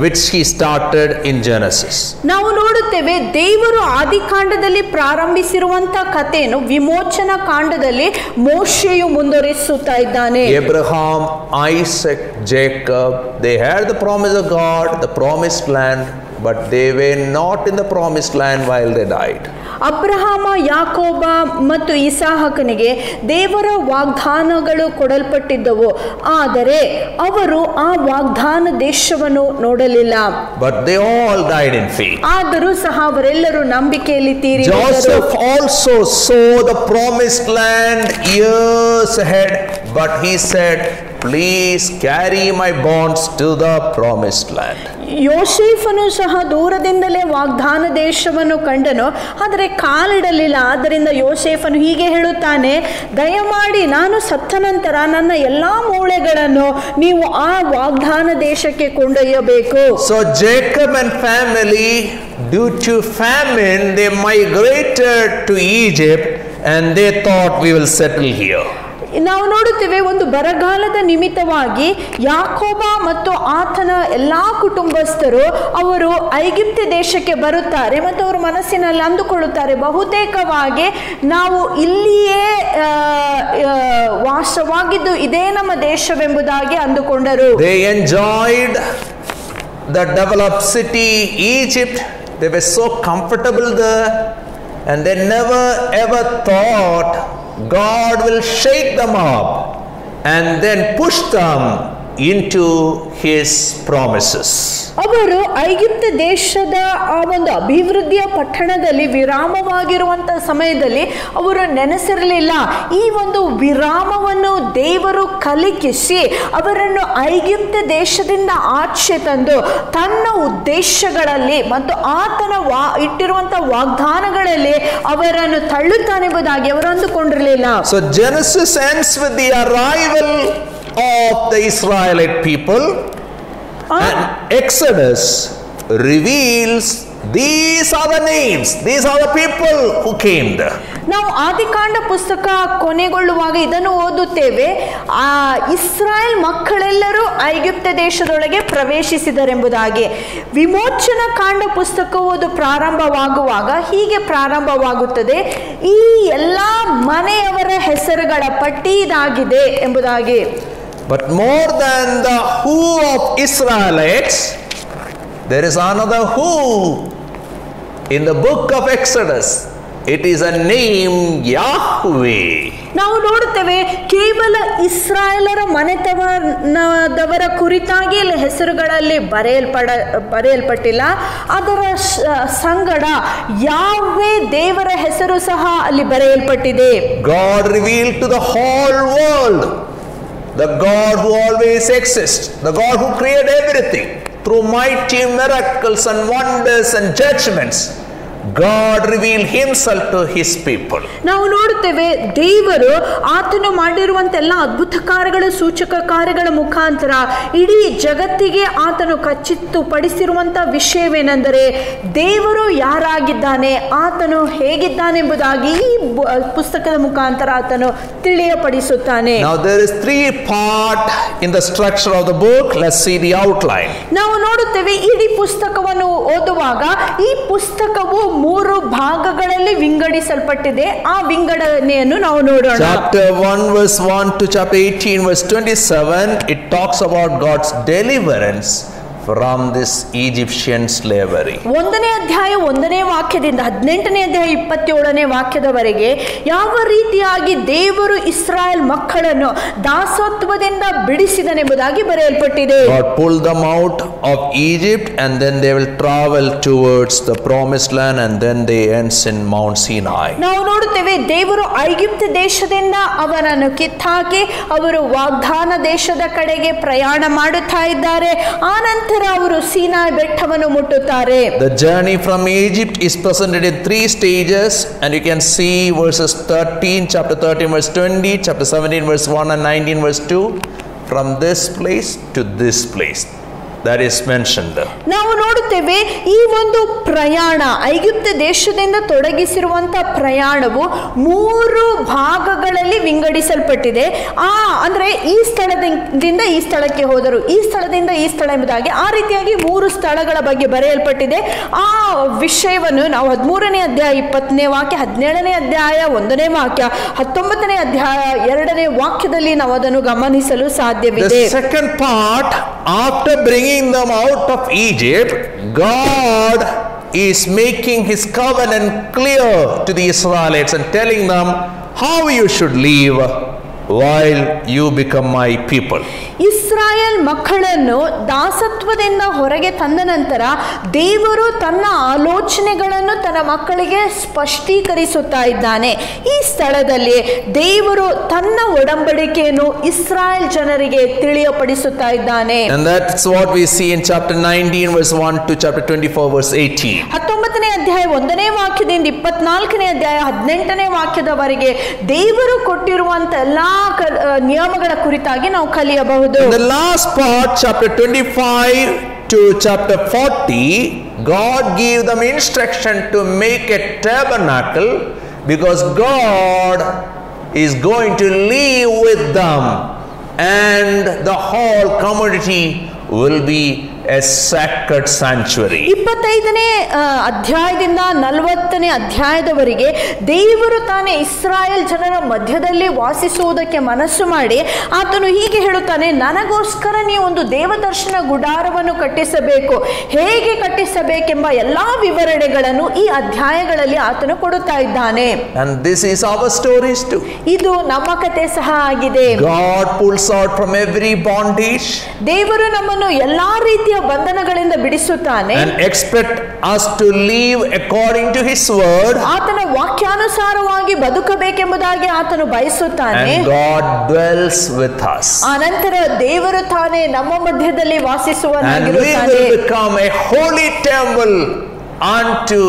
C: which he started in Genesis.
D: ನಾವು ನೋಡುತ್ತೇವೆ, ದೇವರು ಆದಿಕಾಂಡದಲ್ಲಿ ಪ್ರಾರಂಭಿಸಿರುವಂತ ಕಥೆಯನ್ನು ವಿಮೋಚನ ಕಾಂಡದಲ್ಲಿ ಮೋಶೆಯು ಮುಂದುವರಿಸುತ್ತಾ ಇದ್ದಾನೆ.
C: Abraham, Isaac, Jacob, they had the promise of God, the promised land, but they were not in the promised land while they died.
D: Abraham, ಯಾಕೋಬ ಮತ್ತು ಇಸಾಕನಿಗೆ ದೇವರ ವಾಗ್ದಾನಗಳು ಕೊಡಲ್ಪಟ್ಟಿದ್ದವು, ಆದರೆ ಅವರು ಆ ವಾಗ್ದಾನ ದೇಶವನ್ನು ನೋಡಲಿಲ್ಲ.
C: But they all died in faith.
D: ಆದರೂ ಸಹ ಅವರೆಲ್ಲರೂ ನಂಬಿಕೆಯಲ್ಲಿ ತೀರಿದರು.
C: Joseph also saw the promised land years ahead, but he said, please carry my bonds to the promised land.
D: ಯೋಸೇಫನು ಸಹ ದೂರದಿಂದಲೇ ವಾಗ್ದಾನ ದೇಶವನ್ನು ಕಂಡನು, ಆದರೆ ಕಾಲಿಡಲಿಲ್ಲ. ಆದ್ದರಿಂದ ಯೋಸೇಫನು ಹೀಗೆ ಹೇಳುತ್ತಾನೆ, ದಯಮಾಡಿ ನಾನು ಸತ್ತ ನಂತರ ನನ್ನ ಎಲ್ಲಾ ಮೂಳೆಗಳನ್ನು ನೀವು ಆ ವಾಗ್ದಾನ ದೇಶಕ್ಕೆ ಕೊಂಡೊಯ್ಯಬೇಕು.
C: So Jacob and family, due to famine, they migrated to Egypt and they thought we will settle here.
D: ನಾವು ನೋಡುತ್ತೇವೆ, ಒಂದು ಬರಗಾಲದ ನಿಮಿತ್ತವಾಗಿ ಯಾಕೋಬ ಮತ್ತು ಆತನ ಎಲ್ಲಾ ಕುಟುಂಬಸ್ಥರು ಅವರು ಐಗಿಪ್ತ ದೇಶಕ್ಕೆ ಬರುತ್ತಾರೆ ಮತ್ತು ಅವರು ಮನಸ್ಸಿನಲ್ಲಿ ಅಂದುಕೊಳ್ಳುತ್ತಾರೆ, ಬಹುತೇಕವಾಗಿ ನಾವು ಇಲ್ಲಿಯೇ ವಾಸವಾಗಿದ್ದು ಇದೇ ನಮ್ಮ ದೇಶವೆಂಬುದಾಗಿ ಅಂದುಕೊಂಡರು.
C: They enjoyed the developed city Egypt. They were so comfortable there, and they never ever thought God will shake them up and then push them into his promises.
D: ಅವರು ಐಗಿಪ್ತ ದೇಶದ ಆ ಒಂದು ಅಭಿವೃದ್ಧಿಯ ಪಟ್ಟಣದಲ್ಲಿ ವಿರಾಮವಾಗಿರುವಂತಹ ಸಮಯದಲ್ಲಿ ಅವರು ನೆನೆಸಿರಲಿಲ್ಲ, ಈ ಒಂದು ವಿರಾಮವನ್ನು ದೇವರು ಕಲಿಕಿಸಿ ಅವರನ್ನು ಐಗಿಪ್ತ ದೇಶದಿಂದ ಆಚೆ ತಂದು ತನ್ನ ಉದ್ದೇಶಗಳಲ್ಲಿ ಮತ್ತು ಆತನ ಇಟ್ಟಿರುವಂತಹ ವಾಗ್ದಾನಗಳಲ್ಲಿ ಅವರನ್ನು ತಳ್ಳುತ್ತಾನೆಂಬುದಾಗಿ ಅವರು ಅಂದುಕೊಂಡಿರಲಿಲ್ಲ.
C: So Genesis ends with the arrival of the Israelite people, and Exodus reveals these are the names, these are the people who came there.
D: ನಾವು ಆದಿಕಾಂಡ ಪುಸ್ತಕ ಕೊನೆಗೊಳ್ಳುವಾಗ ಇದನ್ನು ಓದುತ್ತೇವೆ, ಆ ಇಸ್ರಾಯೇಲ್ ಮಕ್ಕಳೆಲ್ಲರೂ ಐಗಿಪ್ತ ದೇಶದೊಳಗೆ ಪ್ರವೇಶಿಸಿದರೆಂಬುದಾಗಿ. ವಿಮೋಚನ ಕಾಂಡ ಪುಸ್ತಕವು ಅದು ಪ್ರಾರಂಭವಾಗುವಾಗ ಹೀಗೆ ಪ್ರಾರಂಭವಾಗುತ್ತದೆ, ಈ ಎಲ್ಲ ಮನೆಯವರ ಹೆಸರುಗಳ ಪಟ್ಟಿ ಇದಾಗಿದೆ ಎಂಬುದಾಗಿ.
C: But more than the who of Israelites, there is another who in the book of Exodus. It is a name Yahweh.
D: ನಾವು ನೋಡುತ್ತೇವೆ, ಕೇವಲ ಇಸ್ರಾಯೇಲರ ಮನೆತನದವರ ಕುರಿತಾಗಿ ಇಲ್ಲಿ ಹೆಸರುಗಳಲ್ಲಿ ಬರೆಯಲ್ಪಟ್ಟಿಲ್ಲ, ಅದರ ಸಂಗಡ ಯಾಹ್ವೆ ದೇವರ ಹೆಸರು ಸಹ ಅಲ್ಲಿ ಬರೆಯಲ್ಪಟ್ಟಿದೆ.
C: God revealed to the whole world, the God who always exists, the God who created everything through mighty miracles and wonders and judgments. God revealed himself to his people.
D: ನಾವು ನೋಡುತ್ತೇವೆ, ದೇವರು ಆತನು ಮಾಡಿರುವಂತೆಲ್ಲ ಅದ್ಭುತ ಕಾರ್ಯಗಳ ಸೂಚಕ ಕಾರ್ಯಗಳ ಮುಖಾಂತರ ಇಡೀ ಜಗತ್ತಿಗೆ ಆತನು ಖಚಿತಪಡಿಸಿರುವಂತಹ ವಿಷಯವೇನೆಂದರೆ ದೇವರು ಯಾರಾಗಿದ್ದಾನೆ, ಆತನು ಹೇಗಿದ್ದಾನೆಂಬುದಾಗಿ ಈ ಪುಸ್ತಕದ ಮುಖಾಂತರ ಆತನು ತಿಳಿಯಪಡಿಸುತ್ತಾನೆ.
C: Now there is three parts in the structure of the book. Let's see the outline.
D: ನಾವು ನೋಡುತ್ತೇವೆ, ಇಡೀ ಪುಸ್ತಕವನ್ನು ಓದುವಾಗ ಈ ಪುಸ್ತಕವು 3 ಭಾಗಗಳಲ್ಲಿ ವಿಂಗಡಿಸಲ್ಪಟ್ಟಿದೆ. ಆ ವಿಂಗಡಣೆಯನ್ನು ನಾವು ನೋಡೋಣ.
C: Chapter 1 verse 1 to chapter 18 verse 27, it talks about God's deliverance from this Egyptian slavery. 1ನೇ
D: ಅಧ್ಯಾಯ 1ನೇ ವಾಕ್ಯದಿಂದ 18ನೇ ಅಧ್ಯಾಯ 27ನೇ ವಾಕ್ಯದವರೆಗೆ ಯಾವ ರೀತಿಯಾಗಿ ದೇವರು ಇಸ್ರಾಯೇಲ್ ಮಕ್ಕಳನ್ನು ದಾಸತ್ವದಿಂದ ಬಿಡಿಸಿದನೆಂಬುದಾಗಿ ಬರೆಯಲ್ಪಟ್ಟಿದೆ.
C: God pulled them out of Egypt and then they will travel towards the promised land and then they ends in Mount Sinai.
D: ನಾವು ನೋಡುತ್ತೇವೆ, ದೇವರು ಐಗಿಪ್ತ ದೇಶದಿಂದ ಅವರನ್ನು ಕಿತ್ತಾಕಿ ಅವರು ವಾಗ್ದಾನ ದೇಶದ ಕಡೆಗೆ ಪ್ರಯಾಣ ಮಾಡುತ್ತಾ ಇದ್ದಾರೆ. ಆನಂತರ ಅವರು ಸೀನಾಯಿ ಬೆಟ್ಟವನ್ನು ಮುಟ್ಟುತ್ತಾರೆ.
C: The journey from Egypt is presented in 3 stages, and you can see verses 13, chapter 13 verse 20, chapter 17 verse 1 and 19 verse 2, from this place to this place. That is mentioned there.
D: ನಾವು ನೋಡುತ್ತೇವೆ, ಈ ಒಂದು ಪ್ರಯಾಣ ಐಗಿಪ್ತ ದೇಶದಿಂದ ತೊಡಗಿಸಿರುವಂತಹ ಪ್ರಯಾಣವು 3 ಭಾಗಗಳಲ್ಲಿ ವಿಂಗಡಿಸಲ್ಪಟ್ಟಿದೆ. ಅಂದ್ರೆ ಈ ಸ್ಥಳದಿಂದ ಈ ಸ್ಥಳಕ್ಕೆ ಹೋದರು, ಈ ಸ್ಥಳದಿಂದ ಈ ಸ್ಥಳ ಎಂಬುದಾಗಿ ಆ ರೀತಿಯಾಗಿ 3 ಸ್ಥಳಗಳ ಬಗ್ಗೆ ಬರೆಯಲ್ಪಟ್ಟಿದೆ. ಆ ವಿಷಯವನ್ನು ನಾವು 13ನೇ ಅಧ್ಯಾಯ 20ನೇ ವಾಕ್ಯ, 17ನೇ ಅಧ್ಯಾಯ 1ನೇ ವಾಕ್ಯ, 19ನೇ ಅಧ್ಯಾಯ 2ನೇ ವಾಕ್ಯದಲ್ಲಿ ನಾವು ಅದನ್ನು ಗಮನಿಸಲು ಸಾಧ್ಯವಿದೆ.
C: The second part, after bringing them out of Egypt, God is making his covenant clear to the Israelites and telling them how you should live while you become my people.
D: Israel ಮಕ್ಕಳನ್ನು ದಾಸತ್ವದಿಂದ ಹೊರಗೆ ತಂದ ನಂತರ ದೇವರು ತನ್ನ ಆಲೋಚನೆಗಳನ್ನು ತನ್ನ ಮಕ್ಕಳಿಗೆ ಸ್ಪಷ್ಟೀಕರಿಸುತ್ತಾ ಇದ್ದಾನೆ. ಈ ಸ್ಥಳದಲ್ಲಿ ದೇವರು ತನ್ನ ಒಡಂಬಡಿಕೆಯನ್ನು ಇಸ್ರಾಯೇಲ್ ಜನರಿಗೆ ತಿಳಿಯಪಡಿಸುತ್ತಾ ಇದ್ದಾನೆ.
C: And that's what we see in chapter 19 verse 1 to chapter 24 verse 18.
D: 19ನೇ ಅಧ್ಯಾಯ 1ನೇ ವಾಕ್ಯದಿಂದ 24ನೇ ಅಧ್ಯಾಯ 18ನೇ ವಾಕ್ಯದವರೆಗೆ ದೇವರು ಕೊಟ್ಟಿರುವಂತ ಎಲ್ಲಾ ನಿಯಮಗಳ ಕುರಿತಾಗಿ ನಾವು ಕಲಿಯಬಹುದು.
C: In the last part, chapter 25 to chapter 40, God gave them instruction to make a tabernacle because God is going to live with them, and the whole community will be a sacred sanctuary.
D: 25ನೇ ಅಧ್ಯಾಯದಿಂದ 40ನೇ ಅಧ್ಯಾಯದವರೆಗೆ ದೇವರು ತಾನೇ ಇಸ್ರಾಯೇಲ್ ಜನರ ಮಧ್ಯದಲ್ಲಿ ವಾಸಿಸುವುದಕ್ಕೆ ಮನಸ್ಸು ಮಾಡಿ ಆತನು ಹೀಗೆ ಹೇಳುತ್ತಾನೆ, ನನಗೋಸ್ಕರ ನೀವು ಒಂದು ದೇವದರ್ಶನ ಗುಡಾರವನ್ನು ಕಟ್ಟಿಸಬೇಕು. ಹೇಗೆ ಕಟ್ಟಿಸಬೇಕೆಂಬ ಎಲ್ಲಾ ವಿವರಣೆಗಳನ್ನು ಈ ಅಧ್ಯಾಯಗಳಲ್ಲಿ ಆತನು ಕೊಡುತ್ತಾ ಇದ್ದಾನೆ.
C: And this is our stories too.
D: ಇದು ನಮ್ಮ ಕತೆ ಸಹ ಆಗಿದೆ.
C: God pulls out from every bondage.
D: ದೇವರು ನಮ್ಮನ್ನು ಎಲ್ಲಾ ರೀತಿಯ ಬಂಧನಗಳಿಂದ ಬಿಡಿಸುತ್ತಾನೆ.
C: And expect us to live according to His word.
D: ಆತನ ವಾಕ್ಯಾನುಸಾರವಾಗಿ ಬದುಕಬೇಕೆಂಬುದಾಗಿ ಆತನು ಬಯಸುತ್ತಾನೆ.
C: And God dwells with us.
D: ಅನಂತರ ದೇವರು ತಾನೇ ನಮ್ಮ ಮಧ್ಯದಲ್ಲಿ
C: And we
D: ವಾಸಿಸುವನಾಗಿರುತ್ತಾನೆ.
C: will become a holy temple unto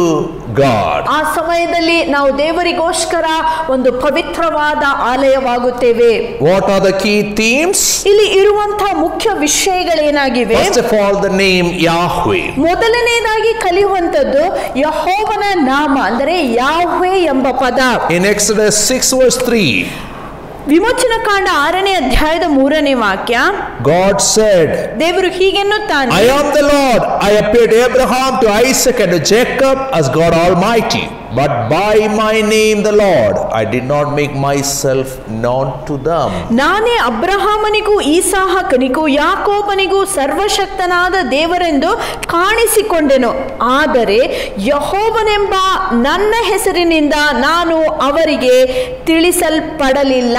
C: God.
D: ಆ ಸಮಯದಲ್ಲಿ ನಾವು ದೇವರಿಗೋಸ್ಕರ ಒಂದು ಪವಿತ್ರವಾದ ಆಲಯವಾಗುತ್ತೇವೆ.
C: What are the key themes?
D: ಇಲ್ಲಿ ಇರುವಂತಹ ಮುಖ್ಯ ವಿಷಯಗಳೇನಾಗಿವೆ?
C: First of all, the name Yahweh.
D: ಮೊದಲನೇದಾಗಿ ಕಲಿಯುವಂತದ್ದು ಯೆಹೋವನ ನಾಮ, ಅಂದರೆ ಯಾಹ್ವೆ ಎಂಬ ಪದ.
C: In Exodus 6 verse 3,
D: ವಿಮೋಚನ ಕಾಂಡ 6ನೇ ಅಧ್ಯಾಯದ 3ನೇ ವಾಕ್ಯ,
C: God said,
D: ದೇವರು ಹೀಗೆನ್ನುತ್ತಾನೆ,
C: I am the Lord. I appeared to Abraham, to Isaac, and to Jacob as God Almighty. But by my name, the Lord, I did not make myself known to them.
D: ನಾನೇ ಅಬ್ರಹಾಮನಿಗೂ ಈಸಾಕನಿಗೂ ಯಾಕೋಬನಿಗೂ ಸರ್ವಶಕ್ತನಾದ ದೇವರೆಂದು ಕಾಣಿಸಿಕೊಂಡೆನು, ಆದರೆ ಯೆಹೋವನೆಂಬ ನನ್ನ ಹೆಸರಿನಿಂದ ನಾನು ಅವರಿಗೆ ತಿಳಿಸಲ್ಪಡಲಿಲ್ಲ.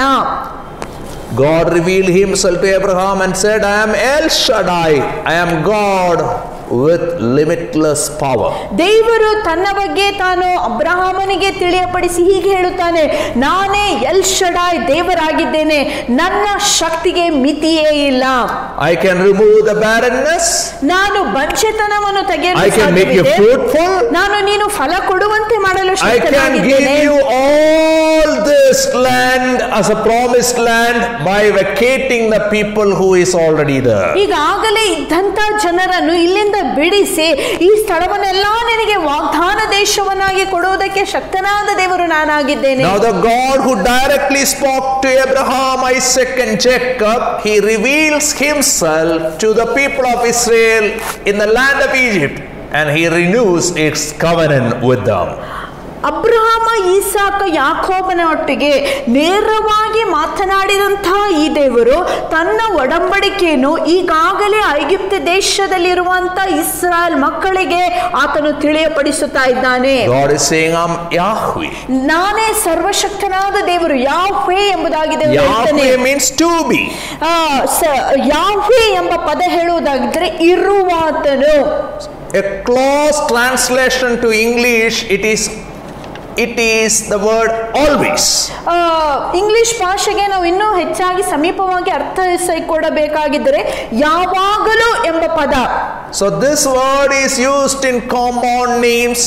C: God revealed Himself to Abraham and said, I am El Shaddai. I am God with limitless power.
D: ದೇವರು ತನ್ನ ಬಗ್ಗೆ ತಾನು ಅಬ್ರಹಾಮನಿಗೆ ತಿಳಿಯಪಡಿಸಿ ಹೀಗೆ ಹೇಳುತ್ತಾನೆ, ನಾನೇ ಎಲ್ ಶಡಾಯ್, ದೇವರಾಗಿದ್ದೇನೆ, ನನ್ನ ಶಕ್ತಿಗೆ ಮಿತಿಯೇ ಇಲ್ಲ.
C: I can remove the barrenness.
D: ನಾನು ಬಂಚೆತನವನ್ನು ತೆಗೆಯಲು
C: I can make you
D: ಸಾಧ್ಯವಿದೆ.
C: fruitful.
D: ನಾನು ನೀನು ಫಲ ಕೊಡುವಂತೆ ಮಾಡಲು
C: I can give
D: ಶಕ್ತನಾಗಿದ್ದೇನೆ.
C: you all this land as a promised land by vacating the people who is already there.
D: ಈಗಾಗಲೇ ಇದ್ದಂತ ಜನರನ್ನು ಇಲ್ಲಿಂದ ಬಿಡಿಸಿ ಈ ಸ್ಥಳವನ್ನೆಲ್ಲ ನಿನಗೆ ವಾಗ್ದಾನ ದೇಶವನ್ನಾಗಿ ಕೊಡುವುದಕ್ಕೆ ಶಕ್ತನಾದ ದೇವರು ನಾನಾಗಿದ್ದೇನೆ.
C: Now the God who directly spoke to Abraham, Isaac and Jacob, He reveals Himself to the people of Israel in the land of Egypt, and He renews His covenant with them.
D: Abraham, ಈಸಾಕ, ಯಾಕೋಬನ ಒಟ್ಟಿಗೆ ನೇರವಾಗಿ ಮಾತನಾಡಿದಂತಹ ಈ ದೇವರು ತನ್ನ ಒಡಂಬಡಿಕೆಯನ್ನು ಈಗಾಗಲೇ ಐಗುಪ್ತ ದೇಶದಲ್ಲಿರುವಂತ ಇಸ್ರಾಯೇಲ್ ಮಕ್ಕಳಿಗೆ ಆತನು ತಿಳಿಯಪಡಿಸುತ್ತಾ ಇದ್ದಾನೆ.
C: God is saying, I'm Yahweh.
D: ನಾನೇ ಸರ್ವಶಕ್ತನಾದ ದೇವರು, ಯಾಹ್ವೆ ಎಂಬುದಾಗಿ ದೇವರು ಹೇಳ್ತಾನೆ.
C: Yahweh means to be.
D: ಯಾಹ್ವೆ ಎಂಬ ಪದ ಹೇಳುವುದಾಗಿದ್ದರೆ ಇರುವಾತನು.
C: A close translation to English, it is the word always.
D: English ಭಾಷೆಗೆ ನಾವು ಇನ್ನೂ ಹೆಚ್ಚಾಗಿ ಸಮೀಪವಾಗಿ ಅರ್ಥೈಸಿಕೊಡಬೇಕಾಗಿದ್ದರೆ ಯಾವಾಗಲೂ ಎಂಬ ಪದ.
C: So this word is used in compound names.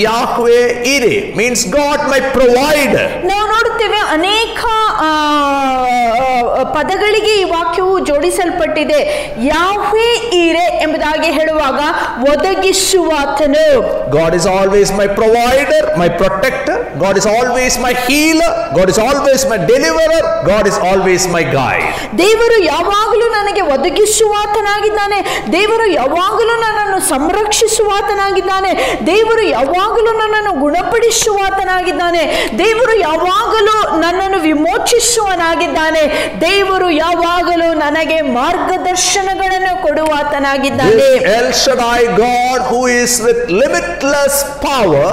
C: Yahweh Ire means God my provider.
D: ನಾವು ನೋಡುತ್ತೇವೆ ಅನೇಕ ಪದಗಳಿಗೆ ಈ ವಾಕ್ಯವು ಜೋಡಿಸಲ್ಪಟ್ಟಿದೆ. ಯಾಹ್ವೆ ಈರೆ ಎಂಬುದಾಗಿ ಹೇಳುವಾಗ ಒದಗಿಸುವಾತನು.
C: God is always my provider, my protector. God is always my healer. God is always my deliverer. God is always my guide.
D: ದೇವರು ಯಾವಾಗಲೂ ನನಗೆ ಒದಗಿಸುವಾತನಾಗಿದ್ದಾನೆ. ದೇವರು ಯಾವಾಗಲೂ ನನ್ನನ್ನು ಸಂರಕ್ಷಿಸುವಾತನಾಗಿದ್ದಾನೆ. ದೇವರು ಯಾವಾಗಲೂ ನನ್ನನ್ನು ಗುಣಪಡಿಸುವಾತನಾಗಿದ್ದಾನೆ. ದೇವರು ಯಾವಾಗಲೂ ನನ್ನನ್ನು ವಿಮೋಚಿಸುವನಾಗಿದ್ದಾನೆ. ದೇವರು ಯಾವಾಗಲೂ ನನಗೆ ಮಾರ್ಗದರ್ಶನಗಳನ್ನು ಕೊಡುವಾತನಾಗಿದ್ದಾನೆ.
C: This El Shaddai God who is with limitless power,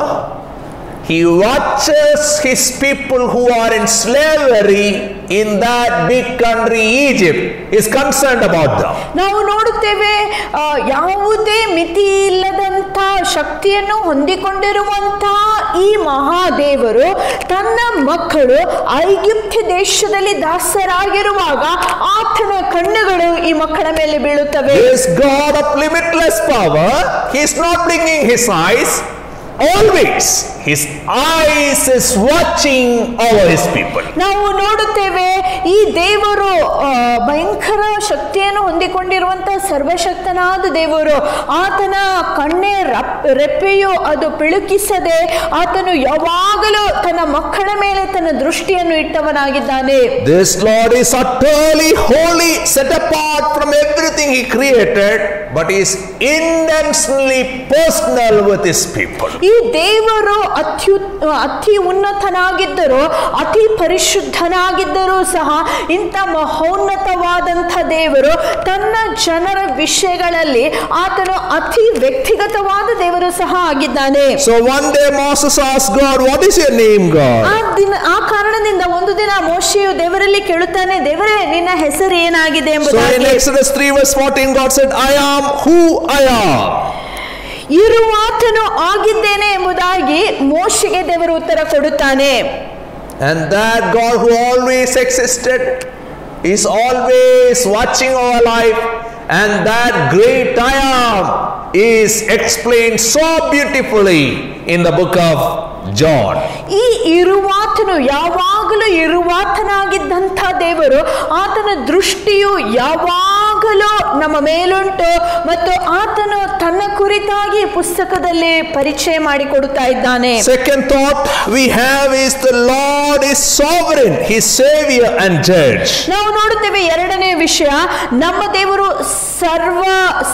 C: He watches His people who are in slavery in that big country Egypt. He is concerned about them.
D: ನಾವು ನೋಡುತ್ತೇವೆ, ಯಾವುದೇ ಮಿತಿ ಇಲ್ಲದಂತ ಶಕ್ತಿಯನ್ನು ಹೊಂದಿಕೊಂಡಿರುವಂತ ಈ ಮಹಾದೇವರು ತನ್ನ ಮಕ್ಕಳು ಐಗುಪ್ತ ದೇಶದಲ್ಲಿ ದಾಸರಾಗಿರುವಾಗ ಆತನ ಕಣ್ಣುಗಳು ಈ ಮಕ್ಕಳ ಮೇಲೆ ಬೀಳುತ್ತವೆ.
C: This God of limitless power, He is not blinking His eyes. Always His eyes is watching over His people.
D: ನಾವು ನೋಡುತ್ತೇವೆ ಈ ದೇವರು ಭಯಂಕರ ಭಯಂಕರ ಶಕ್ತಿಯನ್ನು ಹೊಂದಿಕೊಂಡಿರುವಂತಹ ಸರ್ವಶಕ್ತನಾದ ದೇವರು, ಆತನ ಕಣ್ಣೇ ರೆಪ್ಪೆಯು ಅದು ಪಿಳುಕಿಸದೆ ಆತನು ಯಾವಾಗಲೂ ತನ್ನ ಮಕ್ಕಳ ಮೇಲೆ ತನ್ನ ದೃಷ್ಟಿಯನ್ನು ಇಟ್ಟವನಾಗಿದ್ದಾನೆ.
C: This Lord is utterly holy, set apart from everything he created, but he is intensely personal with his people.
D: ಈ ದೇವರು ಅತಿ ಉನ್ನತನಾಗಿದ್ದರೂ ಅತಿ ಪರಿಶುದ್ಧನಾಗಿದ್ದರೂ ಸಹ ಇಂಥ ಮಹೋನ್ನತವಾದಂಥ ದೇವರು ತನ್ನ ಜನರ ವಿಷಯಗಳಲ್ಲಿ ಆತನು ಅತಿ ವ್ಯಕ್ತಿಗತವಾದ ದೇವರು ಸಹ ಆಗಿದ್ದಾನೆ.
C: So one day Moses asked God, what is your name, God?
D: ಆ ಕಾರಣದಿಂದ ಒಂದು ದಿನ ಮೋಶೆಯು ದೇವರಲ್ಲಿ ಕೇಳುತ್ತಾನೆ, ದೇವರೇ ನಿನ್ನ ಹೆಸರು ಏನಾಗಿದೆ
C: So in
D: ಎಂಬುದಾಗಿ.
C: Exodus 3:14 God said, I am who I am.
D: ಇರುವಾತನು ಆಗಿದ್ದೇನೆ ಎಂಬುದಾಗಿ ಮೋಶೆಗೆ ದೇವರು ಉತ್ತರ ಕೊಡುತ್ತಾನೆ.
C: And that God who always existed is always watching our life, and that great I am is explained so beautifully in the book of John.
D: ಈ ಇರುವಾತನು ಯಾವಾಗಲೂ ಇರುವಾತನಾಗಿದ್ದಂಥ ದೇವರು, ಆತನ ದೃಷ್ಟಿಯು ಯಾವಾಗಲೂ ನಮ್ಮ ಮೇಲುಂಟು ಮತ್ತು ಆತನು ತನ್ನ ಕುರಿತಾಗಿ ಪುಸ್ತಕದಲ್ಲಿ ಪರಿಚಯ ಮಾಡಿಕೊಡುತ್ತಾ ಇದ್ದಾನೆ.
C: Second thought we have is the Lord is sovereign, He is Savior and Judge.
D: ನಾವು ನೋಡುತ್ತೇವೆ ಎರಡನೇ ವಿಷಯ, ನಮ್ಮ ದೇವರು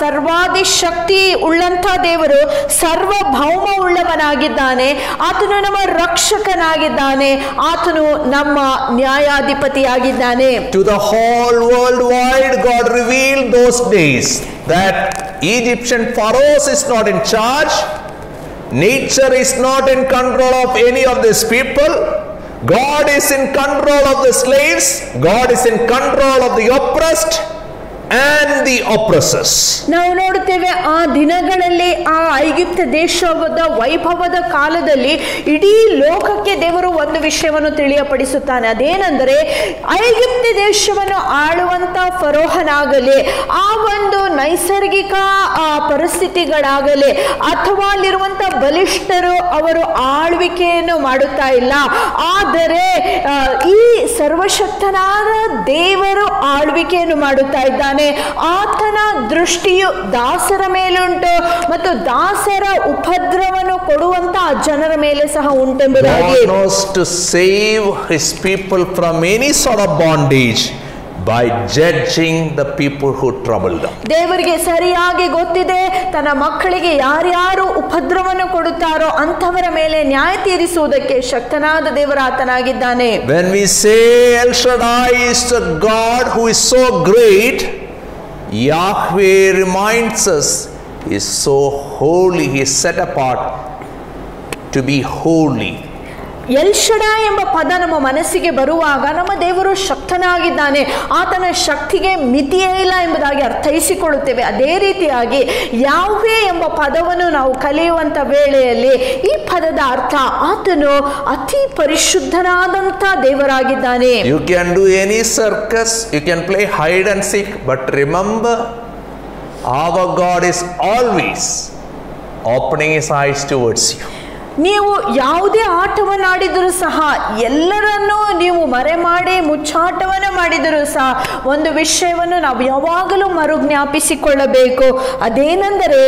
D: ಸರ್ವಾದಿ ಶಕ್ತಿ ಉಳ್ಳಂಥ ದೇವರು, ಸಾರ್ವಭೌಮ ಉಳ್ಳವನಾಗಿದ್ದಾನೆ. ಆತನು ನಮ್ಮ ರಕ್ಷಕನಾಗಿದ್ದಾನೆ, ಆತನು ನಮ್ಮ ನ್ಯಾಯಾಧಿಪತಿಯಾಗಿದ್ದಾನೆ.
C: To the whole world wide God revealed those days that Egyptian pharaohs is not in charge, nature is not in control of any of these people, God is in control of the slaves, God is in control of the oppressed and the oppressors.
D: ನಾವು ನೋಡುತ್ತೇವೆ ಆ ದಿನಗಳಲ್ಲಿ, ಆ ಐಗಿಪ್ತ ದೇಶದ ವೈಭವದ ಕಾಲದಲ್ಲಿ ಇಡೀ ಲೋಕಕ್ಕೆ ದೇವರು ಒಂದು ವಿಷಯವನ್ನು ತಿಳಿಯಪಡಿಸುತ್ತಾನೆ. ಅದೇನೆಂದರೆ, ಐಗಿಪ್ತ ದೇಶವನ್ನು ಆಳುವಂತ ಫರೋಹನಾಗಲಿ, ಆ ಒಂದು ನೈಸರ್ಗಿಕ ಪರಿಸ್ಥಿತಿಗಳಾಗಲಿ, ಅಥವಾ ಅಲ್ಲಿರುವಂತ ಬಲಿಷ್ಠರು ಅವರು ಆಳ್ವಿಕೆಯನ್ನು ಮಾಡುತ್ತಾ ಇಲ್ಲ, ಆದರೆ ಈ ಸರ್ವಶಕ್ತನಾದ ದೇವರು ಆಳ್ವಿಕೆಯನ್ನು ಮಾಡುತ್ತಾ ಇದ್ದಾನೆ. ಆತನ ದೃಷ್ಟಿಯು ದಾಸರ ಮೇಲುಂಟು ಮತ್ತು ದಾಸರ ಉಪದ್ರವವನ್ನು ಕೊಡುವಂತ ಜನರ ಮೇಲೆ ಸಹ ಉಂಟೆಂಬುದಾಗಿ.
C: God knows to save his people from any sort of bondage by judging the people who trouble them.
D: ದೇವರಿಗೆ ಸರಿಯಾಗಿ ಗೊತ್ತಿದೆ ತನ್ನ ಮಕ್ಕಳಿಗೆ ಯಾರ್ಯಾರು ಉಪದ್ರವವನ್ನು ಕೊಡುತ್ತಾರೋ ಅಂಥವರ ಮೇಲೆ ನ್ಯಾಯ ತೀರಿಸುವುದಕ್ಕೆ ಶಕ್ತನಾದ ದೇವರ ಆತನಾಗಿದ್ದಾನೆ.
C: When we say El Shaddai is the God who is so great, Yahweh reminds us He is so holy, He is set apart to be holy.
D: L Shaddai ಎಂಬ ಪದ ನಮ್ಮ ಮನಸ್ಸಿಗೆ ಬರುವಾಗ ನಮ್ಮ ದೇವರು ಶಕ್ತನಾಗಿದ್ದಾನೆ, ಆತನ ಶಕ್ತಿಗೆ ಮಿತಿಯೇ ಇಲ್ಲ ಎಂಬುದಾಗಿ ಅರ್ಥೈಸಿಕೊಳ್ಳುತ್ತೇವೆ. ಅದೇ ರೀತಿಯಾಗಿ ಯಾವ್ವೇ ಎಂಬ ಪದವನ್ನು ನಾವು ಕಲಿಯುವಂತ ವೇಳೆಯಲ್ಲಿ ಈ ಪದದ ಅರ್ಥ ಆತನು ಅತಿ ಪರಿಶುದ್ಧನಾದಂಥ ದೇವರಾಗಿದ್ದಾನೆ.
C: You can do any circus, you can play hide and seek, but remember our God is always opening His eyes towards you.
D: ನೀವು ಯಾವುದೇ ಆಟವನ್ನಾಡಿದರೂ ಸಹ, ಎಲ್ಲರನ್ನೂ ನೀವು ಮರೆ ಮಾಡಿ ಮುಚ್ಚಾಟವನ್ನು ಮಾಡಿದರೂ ಸಹ, ಒಂದು ವಿಷಯವನ್ನು ನಾವು ಯಾವಾಗಲೂ ಮರುಜ್ಞಾಪಿಸಿಕೊಳ್ಳಬೇಕು. ಅದೇನೆಂದರೆ,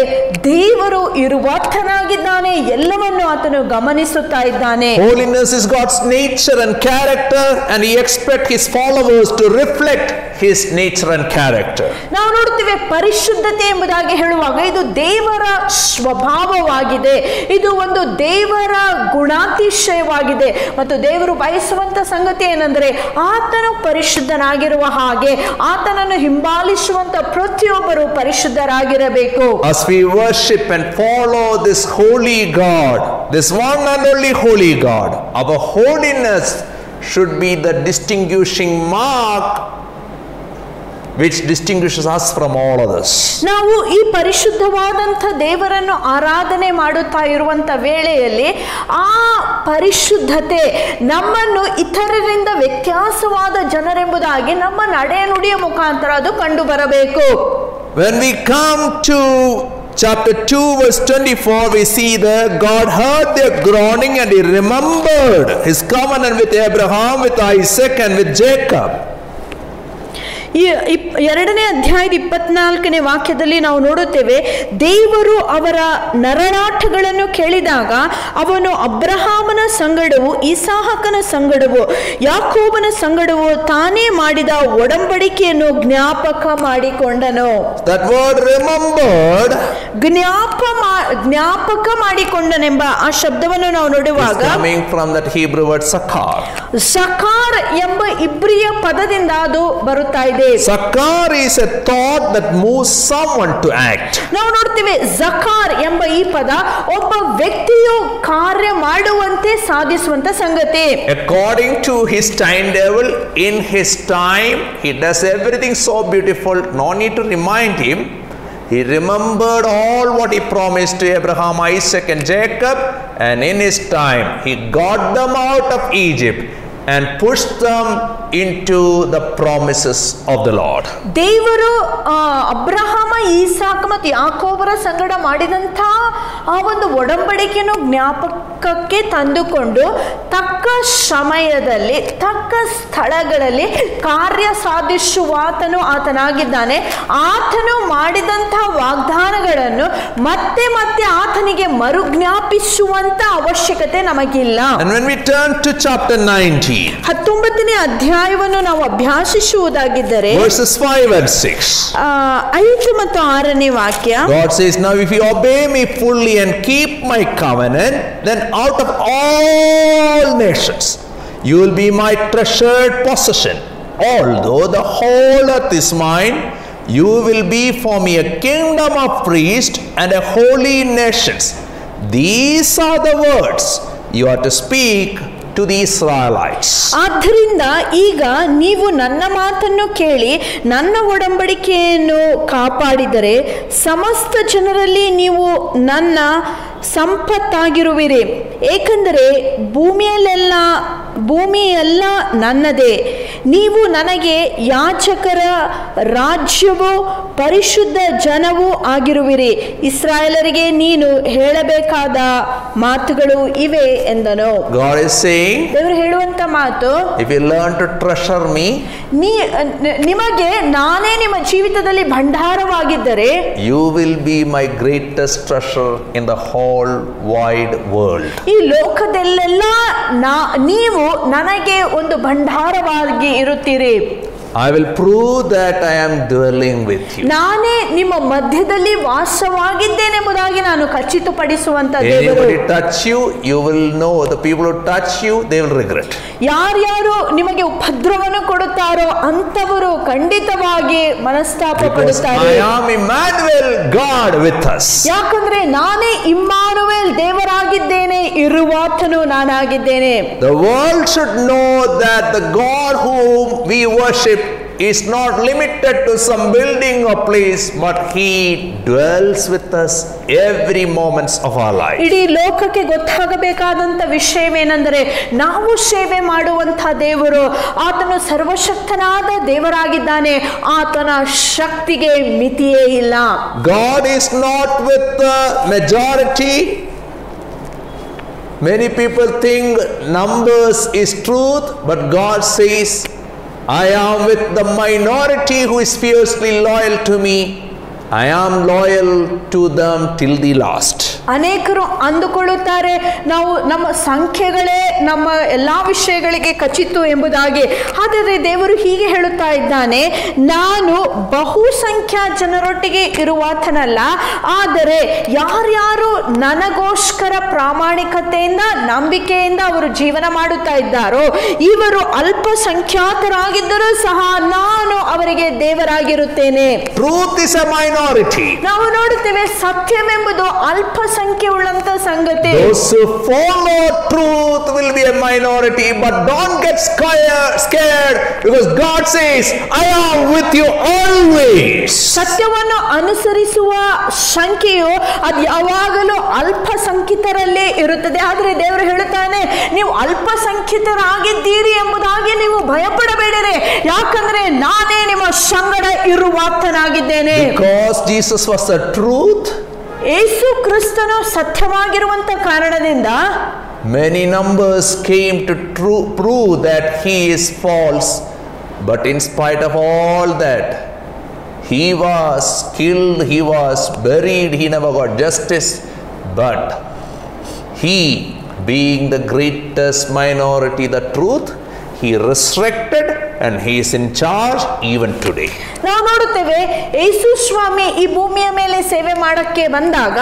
D: ದೇವರು ಇರುವಾತನಾಗಿದ್ದಾನೆ, ಎಲ್ಲವನ್ನು ಆತನು ಗಮನಿಸುತ್ತಾ ಇದ್ದಾನೆ.
C: Holiness is God's nature and character, and He expects His followers to reflect His nature and character.
D: ನಾವು ನೋಡ್ತೀವಿ, ಪರಿಶುದ್ಧತೆ ಎಂಬುದಾಗಿ ಹೇಳುವಾಗ ಇದು ದೇವರ ಸ್ವಭಾವವಾಗಿದೆ, ಇದು ಒಂದು ದೇವರ ಗುಣಾತಿಶಯವಾಗಿದೆ. ಮತ್ತು ದೇವರು ಬಯಸುವಂತ ಸಂಗತಿ ಏನಂದ್ರೆ, ಆತನು ಪರಿಶುದ್ಧನಾಗಿರುವ ಹಾಗೆ ಆತನನ್ನು ಹಿಂಬಾಲಿಸುವಂತ ಪ್ರತಿಯೊಬ್ಬರು ಪರಿಶುದ್ಧರಾಗಿರಬೇಕು.
C: As we worship and follow this holy God, this one and only holy God, our holiness should be the distinguishing mark which distinguishes us from all others.
D: ನಾವು ಈ ಪರಿಶುದ್ಧವಾದಂಥ ದೇವರನ್ನು ಆರಾಧನೆ ಮಾಡುತ್ತಾ ಇರುವಂತ ವೇಳೆಯಲ್ಲಿ ಆ ಪರಿಶುದ್ಧತೆ ನಮ್ಮನ್ನು ಇತರರಿಂದ ವ್ಯತ್ಯಾಸವಾದ ಜನರೆಂಬುದಾಗಿ ನಮ್ಮ ನಡೆನುಡಿಯ ಮುಖಾಂತರ ಅದು ಕಂಡು ಬರಬೇಕು.
C: When we come to chapter 2 verse 24, we see that God heard their groaning and He remembered His covenant with Abraham, with Isaac and with Jacob.
D: 2ನೇ ಅಧ್ಯಾಯದ 24ನೇ ವಾಕ್ಯದಲ್ಲಿ ನಾವು ನೋಡುತ್ತೇವೆ, ದೇವರು ಅವರ ನರಳಾಟಗಳನ್ನು ಕೇಳಿದಾಗ ಅವನು ಅಬ್ರಹಾಮನ ಸಂಗಡವು, ಇಸಾಹಕನ ಸಂಗಡವು, ಯಾಕೋಬನ ಸಂಗಡವು ತಾನೇ ಮಾಡಿದ ಒಡಂಬಡಿಕೆಯನ್ನು ಜ್ಞಾಪಕ ಮಾಡಿಕೊಂಡನು.
C: That word remembered
D: ಜ್ಞಾಪಕ ಮಾಡಿಕೊಂಡನೆಂಬ ಆ ಶಬ್ದವನ್ನು ನಾವು ನೋಡುವಾಗ
C: is coming from that Hebrew word sakar.
D: ಸಕಾರ್ ಎಂಬ ಇಬ್ರಿಯ ಪದದಿಂದ ಅದು ಬರುತ್ತಾ ಇದೆ.
C: Sakar is a thought that moves someone to act.
D: ನಾವು ನೋಡ್ತೀವಿ ಜಕಾರ್ ಎಂಬ ಈ ಪದ ಒಬ್ಬ ವ್ಯಕ್ತಿಯು ಕಾರ್ಯ ಮಾಡುವಂತೆ ಸಾಧಿಸುವಂತ ಸಂಗತಿ.
C: According to his timetable, in his time, he does everything so beautiful. No need to remind him. He remembered all what he promised to Abraham, Isaac and Jacob, and in his time, he got them out of Egypt and pushed them into the promises of the Lord.
D: ದೇವರು ಅಬ್ರಹಾಮ, ಇಸಾಕ ಮತ್ತು ಯಾಕೋಬರ ಸಂಗಡ ಮಾಡಿದಂಥ ಆ ಒಂದು ಒಡಂಬಡಿಕೆಯನ್ನು ಜ್ಞಾಪಕಕ್ಕೆ ತಂದುಕೊಂಡು ತಕ್ಕ ಸಮಯದಲ್ಲಿ ತಕ್ಕ ಸ್ಥಳಗಳಲ್ಲಿ ಕಾರ್ಯ ಸಾಧಿಸುವಾತನು ಆತನಾಗಿದ್ದಾನೆ. ಆತನು ಮಾಡಿದಂಥ ವಾಗ್ದಾನಗಳನ್ನು ಮತ್ತೆ ಮತ್ತೆ ಆತನಿಗೆ ಮರುಜ್ಞಾಪಿಸುವಂತ ಅವಶ್ಯಕತೆ ನಮಗಿಲ್ಲ.
C: And when we turn to chapter 19,
D: 19ನೇ ಅಧ್ಯಾಯವನ್ನು ನಾವು ಅಭ್ಯಾಸಿಸುವುದಾಗಿದ್ದರೆ
C: verses 5 and 6,
D: 5 ಮತ್ತು 6ನೇ ವಾಕ್ಯ,
C: God says, now if you obey me fully and keep my covenant, then out of all nations you will be my treasured possession. Although the whole earth is mine, you will be for me a kingdom of priests and a holy nations. These are the words you are to speak to the Israelites.
D: ಆದ್ದರಿಂದ ಈಗ ನೀವು ನನ್ನ ಮಾತನ್ನು ಕೇಳಿ ನನ್ನ ಒಡಂಬಡಿಕೆಯನ್ನು ಕಾಪಾಡಿದರೆ ಸಮಸ್ತ ಜನರಲ್ಲಿ ನೀವು ನನ್ನ ಸಂಪತ್ತಾಗಿರುವಿರಿ. ಏಕೆಂದರೆ ಭೂಮಿಯೆಲ್ಲ ನನ್ನದೇ. ನೀವು ನನಗೆ ಯಾಜಕರ ರಾಜ್ಯವೂ ಪರಿಶುದ್ಧ ಜನವೂ ಆಗಿರುವಿರಿ. ಇಸ್ರಾಯೇಲರಿಗೆ ನೀನು ಹೇಳಬೇಕಾದ ಮಾತುಗಳು ಇವೆ ಎಂದನು.
C: God is saying,
D: ದೇವರು ಹೇಳುವಂತ ಮಾತು,
C: if you learn to treasure me,
D: ನಿಮಗೆ ನಾನೇ ನಿಮ್ಮ ಜೀವಿತದಲ್ಲಿ ಭಂಡಾರವಾಗಿದ್ದರೆ,
C: you will be my greatest treasure in the whole wide world.
D: ಈ ಲೋಕದಲ್ಲೆಲ್ಲ ನೀವು ನನಗೆ ಒಂದು ಭಂಡಾರವಾಗಿ ಇರುತ್ತೀರಿ.
C: I will prove that I am dwelling with you.
D: ನಾನೇ ನಿಮ್ಮ ಮಧ್ಯದಲ್ಲಿ ವಾಸವಾಗಿದ್ದೇನೆಂಬುದಾಗಿ ನಾನು ಖಚಿತಪಡಿಸುವಂತ ದೇವರು.
C: Anybody touch you, you will know. The people who touch you, they will regret.
D: ಯಾರ್ಯಾರು ನಿಮಗೆ ಉಪದ್ರವವನ್ನು ಕೊಡುತ್ತಾರೋ ಅಂತವರು ಖಂಡಿತವಾಗಿ ಮನಸ್ತಾಪ ಪಡುತ್ತಾರೆ.
C: I am Emmanuel, God with us.
D: ಯಾಕಂದ್ರೆ ನಾನೇ Immanuel, ದೇವರಾಗಿದ್ದೇನೆ, ಇರುವಾತನು ನಾನಾಗಿದ್ದೇನೆ.
C: The world should know that the God whom we worship is not limited to some building or place, but He dwells with us every moments of our life.
D: ಇಡೀ ಲೋಕಕ್ಕೆ ಗೊತ್ತಾಗಬೇಕಾದಂತ ವಿಷಯವೇನೆಂದರೆ, ನಾವು ಸೇವೆ ಮಾಡುವಂತ ದೇವರು ಆತನು ಸರ್ವಶಕ್ತನಾದ ದೇವರಾಗಿದ್ದಾನೆ. ಆತನ ಶಕ್ತಿಗೆ ಮಿತಿಯೇ ಇಲ್ಲ.
C: God is not with the majority. Many people think numbers is truth, but God says, I am with the minority who is fiercely loyal to me. I am loyal to them till the last.
D: ಅನೇಕರು ಅಂದುಕೊಳ್ಳುತ್ತಾರೆ ನಾವು ನಮ್ಮ ಸಂಖ್ಯೆಗಳೇ ನಮ್ಮ ಎಲ್ಲಾ ವಿಷಯಗಳಿಗೆ ಖಚಿತ ಎಂಬುದಾಗಿ. ಆದರೆ ದೇವರು ಹೀಗೆ ಹೇಳುತ್ತಾ ಇದ್ದಾನೆ, ನಾನು ಬಹುಸಂಖ್ಯಾ ಜನರೊಟ್ಟಿಗೆ ಇರುವಾತನಲ್ಲ, ಆದರೆ ಯಾರ್ಯಾರು ನನಗೋಸ್ಕರ ಪ್ರಾಮಾಣಿಕತೆಯಿಂದ ನಂಬಿಕೆಯಿಂದ ಅವರು ಜೀವನ ಮಾಡುತ್ತಾ ಇದ್ದಾರೋ ಇವರು ಅಲ್ಪಸಂಖ್ಯಾತರಾಗಿದ್ದರೂ ಸಹ ನಾನು ಅವರಿಗೆ ದೇವರಾಗಿರುತ್ತೇನೆ.
C: Truth is a minority.
D: ನಾವು ನೋಡುತ್ತೇವೆ ಸತ್ಯವೆಂಬುದು ಅಲ್ಪಸಂಖ್ಯೆ ಉಳ್ಳಂತ ಸಂಗತಿ.
C: Those who follow truth will be a minority, but don't get scared because God says, I am with you always.
D: ಸತ್ಯವನ್ನು ಅನುಸರಿಸುವ ಸಂಖ್ಯೆಯು ಅದು ಯಾವಾಗಲೂ ಅಲ್ಪಸಂಖ್ಯಾತರಲ್ಲೇ ಇರುತ್ತದೆ. ಆದರೆ ದೇವರು ಹೇಳುತ್ತಾನೆ, ನೀವು ಅಲ್ಪಸಂಖ್ಯಾತರಾಗಿದ್ದೀರಿ ಎಂಬುದಾಗಿ ನೀವು ಭಯಪಡಬೇಡಿರಿ, ಯಾಕಂದ್ರೆ ನಾನೇ ನಿಮ್ಮ ಸಂಗಡ ಇರುವಾತನಾಗಿದ್ದೇನೆ.
C: Because Jesus was the truth,
D: ಯೇಸು ಕ್ರಿಸ್ತನು ಸತ್ಯವಾಗಿರುವಂತ ಕಾರಣದಿಂದ
C: many numbers came to prove that he is false. But in spite of all that, he was killed, he was buried, he never got justice. But he, being the greatest minority, the truth, he resurrected and he is in charge even today.
D: ನಾವು ನೋಡುತ್ತೇವೆ ಯೇಸು ಸ್ವಾಮಿ ಈ ಭೂಮಿಯ ಮೇಲೆ ಸೇವೆ ಮಾಡಕ್ಕೆ ಬಂದಾಗ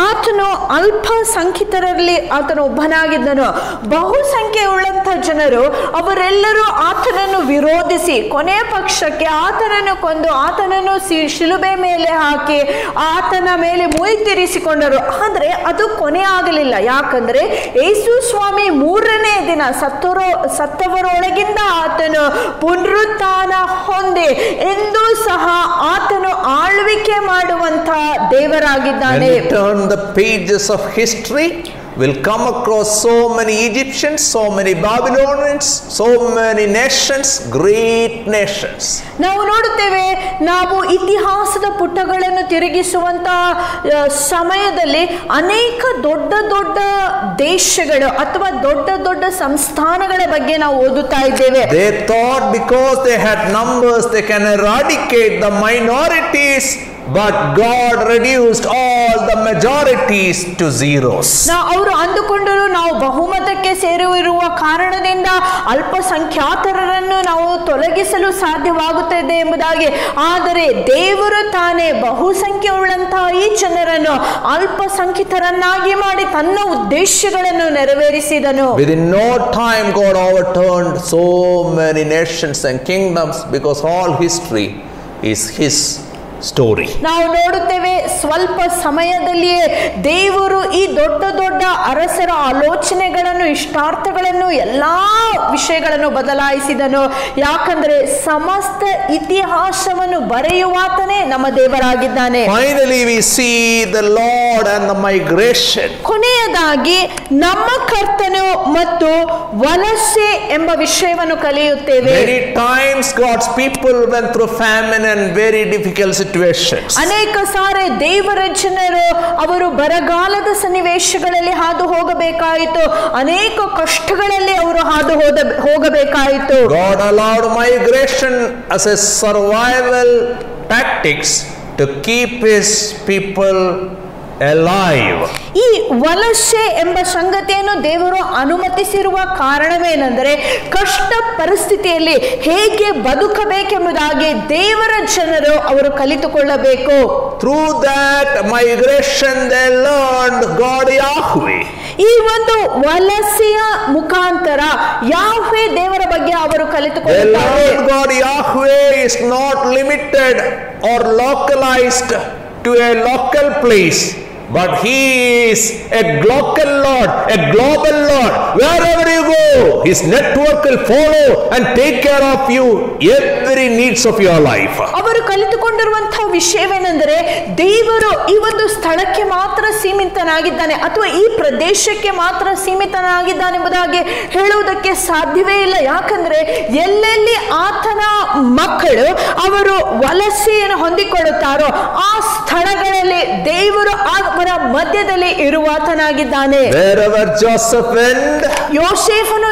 D: ಆತನು ಅಲ್ಪಸಂಖ್ಯಾತರಲ್ಲಿ ಆತನು ಒಬ್ಬನಾಗಿದ್ದನು. ಬಹುಸಂಖ್ಯೆ ಉಳ್ಳಂತ ಜನರು ಅವರೆಲ್ಲರೂ ಆತನನ್ನು ವಿರೋಧಿಸಿ ಕೊನೆಯ ಪಕ್ಷಕ್ಕೆ ಆತನನ್ನು ಕೊಂದು ಆತನನ್ನು ಶಿಲುಬೆ ಮೇಲೆ ಹಾಕಿ ಆತನ ಮೇಲೆ ಮುಯಿ ತೀರಿಸಿಕೊಂಡರು. ಆದರೆ ಅದು ಕೊನೆ ಆಗಲಿಲ್ಲ. ಯಾಕಂದ್ರೆ ಯೇಸು ಸ್ವಾಮಿ ಮೂರನೇ ದಿನ ಸತ್ತವರೊಳಗಿಂದ ಆತನು ಪುನರುತ್ಥಾನ ಹೊಂದಿ ಎಂದೂ ಸಹ ಆತನು ಆಳ್ವಿಕೆ ಮಾಡುವಂತ ದೇವರಾಗಿದ್ದಾನೆ.
C: When you turn the pages of history, will come across so many Egyptians, so many Babylonians, so many nations, great nations.
D: ನಾವು ನೋಡುತ್ತೇವೆ, ನಾವು ಇತಿಹಾಸದ ಪುಟಗಳನ್ನು ತಿರುಗಿಸುವಂತಹ ಸಮಯದಲ್ಲಿ ಅನೇಕ ದೊಡ್ಡ ದೊಡ್ಡ ದೇಶಗಳು ಅಥವಾ ದೊಡ್ಡ ದೊಡ್ಡ ಸಂಸ್ಥಾನಗಳ ಬಗ್ಗೆ ನಾವು ಓದುತ್ತಾ ಇದ್ದೇವೆ.
C: They thought because they had numbers they can eradicate the minorities, but God reduced all the majorities to zeros.
D: ಅವರು ಅಂದುಕೊಂಡರು ನಾವು ಬಹುಮತಕ್ಕೆ ಸೇರಿರುವ ಕಾರಣದಿಂದ ಅಲ್ಪಸಂಖ್ಯಾತರನ್ನು ನಾವು ತೊಲಗಿಸಲು ಸಾಧ್ಯವಾಗುತ್ತದೆ ಎಂಬುದಾಗಿ. ಆದರೆ ದೇವರು ತಾನೇ ಬಹುಸಂಖ್ಯೆ ಉಳ್ಳಂತಹ ಈ ಜನರನ್ನು ಅಲ್ಪಸಂಖ್ಯಾತರನ್ನಾಗಿ ಮಾಡಿ ತನ್ನ ಉದ್ದೇಶಗಳನ್ನು ನೆರವೇರಿಸಿದನು.
C: Within no time God overturned so many nations and kingdoms, because all history is his story.
D: ನಾವು ನೋಡುತ್ತೇವೆ ಸ್ವಲ್ಪ ಸಮಯದಲ್ಲಿಯೇ ದೇವರು ಈ ದೊಡ್ಡ ದೊಡ್ಡ ಅರಸರ ಆಲೋಚನೆಗಳನ್ನು, ಇಷ್ಟಾರ್ಥಗಳನ್ನು, ಎಲ್ಲಾ ವಿಷಯಗಳನ್ನು ಬದಲಾಯಿಸಿದನು. ಯಾಕಂದ್ರೆ ಸಮಸ್ತ ಇತಿಹಾಸವನ್ನು ಬರೆಯುವಾತನೇ ನಮ್ಮ ದೇವರಾಗಿದ್ದಾನೆ.
C: Finally we see the Lord and the migration.
D: ಕೊನೆಯದಾಗಿ ನಮ್ಮ ಕರ್ತನು ಮತ್ತು ವಲಸೆ ಎಂಬ ವಿಷಯವನ್ನು ಕಲಿಯುತ್ತೇವೆ.
C: Many times God's people went through famine and very difficult situations.
D: ಅನೇಕ ಸಾರಿ ದೇವರ ಜನರು ಅವರು ಬರಗಾಲದ ಸನ್ನಿವೇಶಗಳಲ್ಲಿ ಹಾದು ಹೋಗಬೇಕಾಯಿತು. ಅನೇಕ ಕಷ್ಟಗಳಲ್ಲಿ ಅವರು ಹಾದು ಹೋಗಬೇಕಾಯಿತು.
C: God allowed migration as a survival tactics to keep his people alive.
D: ಈ ವಲಸೆ ಎಂಬ ಸಂಗತಿಯನ್ನು ದೇವರು ಅನುಮತಿಸಿರುವ ಕಾರಣವೇನೆಂದರೆ ಕಷ್ಟ ಪರಿಸ್ಥಿತಿಯಲ್ಲಿ ಹೇಗೆ ಬದುಕಬೇಕೆಂಬುದಾಗಿ ದೇವರ ಜನರು ಅವರು ಕಲಿತುಕೊಳ್ಳಬೇಕು.
C: Through that migration they learned God Yahweh.
D: ಈ ಒಂದು ವಲಸೆಯ ಮುಖಾಂತರ ಯಾಹ್ವೆ ದೇವರ ಬಗ್ಗೆ ಅವರು ಕಲಿತುಕೊಳ್ಳುತ್ತಾರೆ.
C: They learned God Yahweh is not limited or localized to a local place, but he is a local Lord, a global Lord. Wherever you go, his network will follow and take care of you, every needs of your life.
D: ಅವರು ಕಲಿತುಕೊಂಡಿರುವಂತಹ ವಿಷಯವೇನೆಂದರೆ ದೇವರು ಈ ಒಂದು ಸ್ಥಳಕ್ಕೆ ಮಾತ್ರ ಸೀಮಿತನಾಗಿದ್ದಾನೆ ಅಥವಾ ಈ ಪ್ರದೇಶಕ್ಕೆ ಮಾತ್ರ ಸೀಮಿತನಾಗಿದ್ದಾನೆ ಎಂಬುದಾಗಿ ಹೇಳುವುದಕ್ಕೆ ಸಾಧ್ಯವೇ ಇಲ್ಲ. ಯಾಕಂದ್ರೆ ಎಲ್ಲೆಲ್ಲಿ ಆತನ ಮಕ್ಕಳು ಅವರು ವಲಸೆಯನ್ನು ಹೊಂದಿಕೊಳ್ಳುತ್ತಾರೋ ಆ ಸ್ಥಳಗಳಲ್ಲಿ ದೇವರು ಅವರ ಮಧ್ಯದಲ್ಲಿ ಇರುವಾತನಾಗಿದ್ದಾನೆ.
C: Wherever Joseph went,
D: ಯೋಸೇಫನು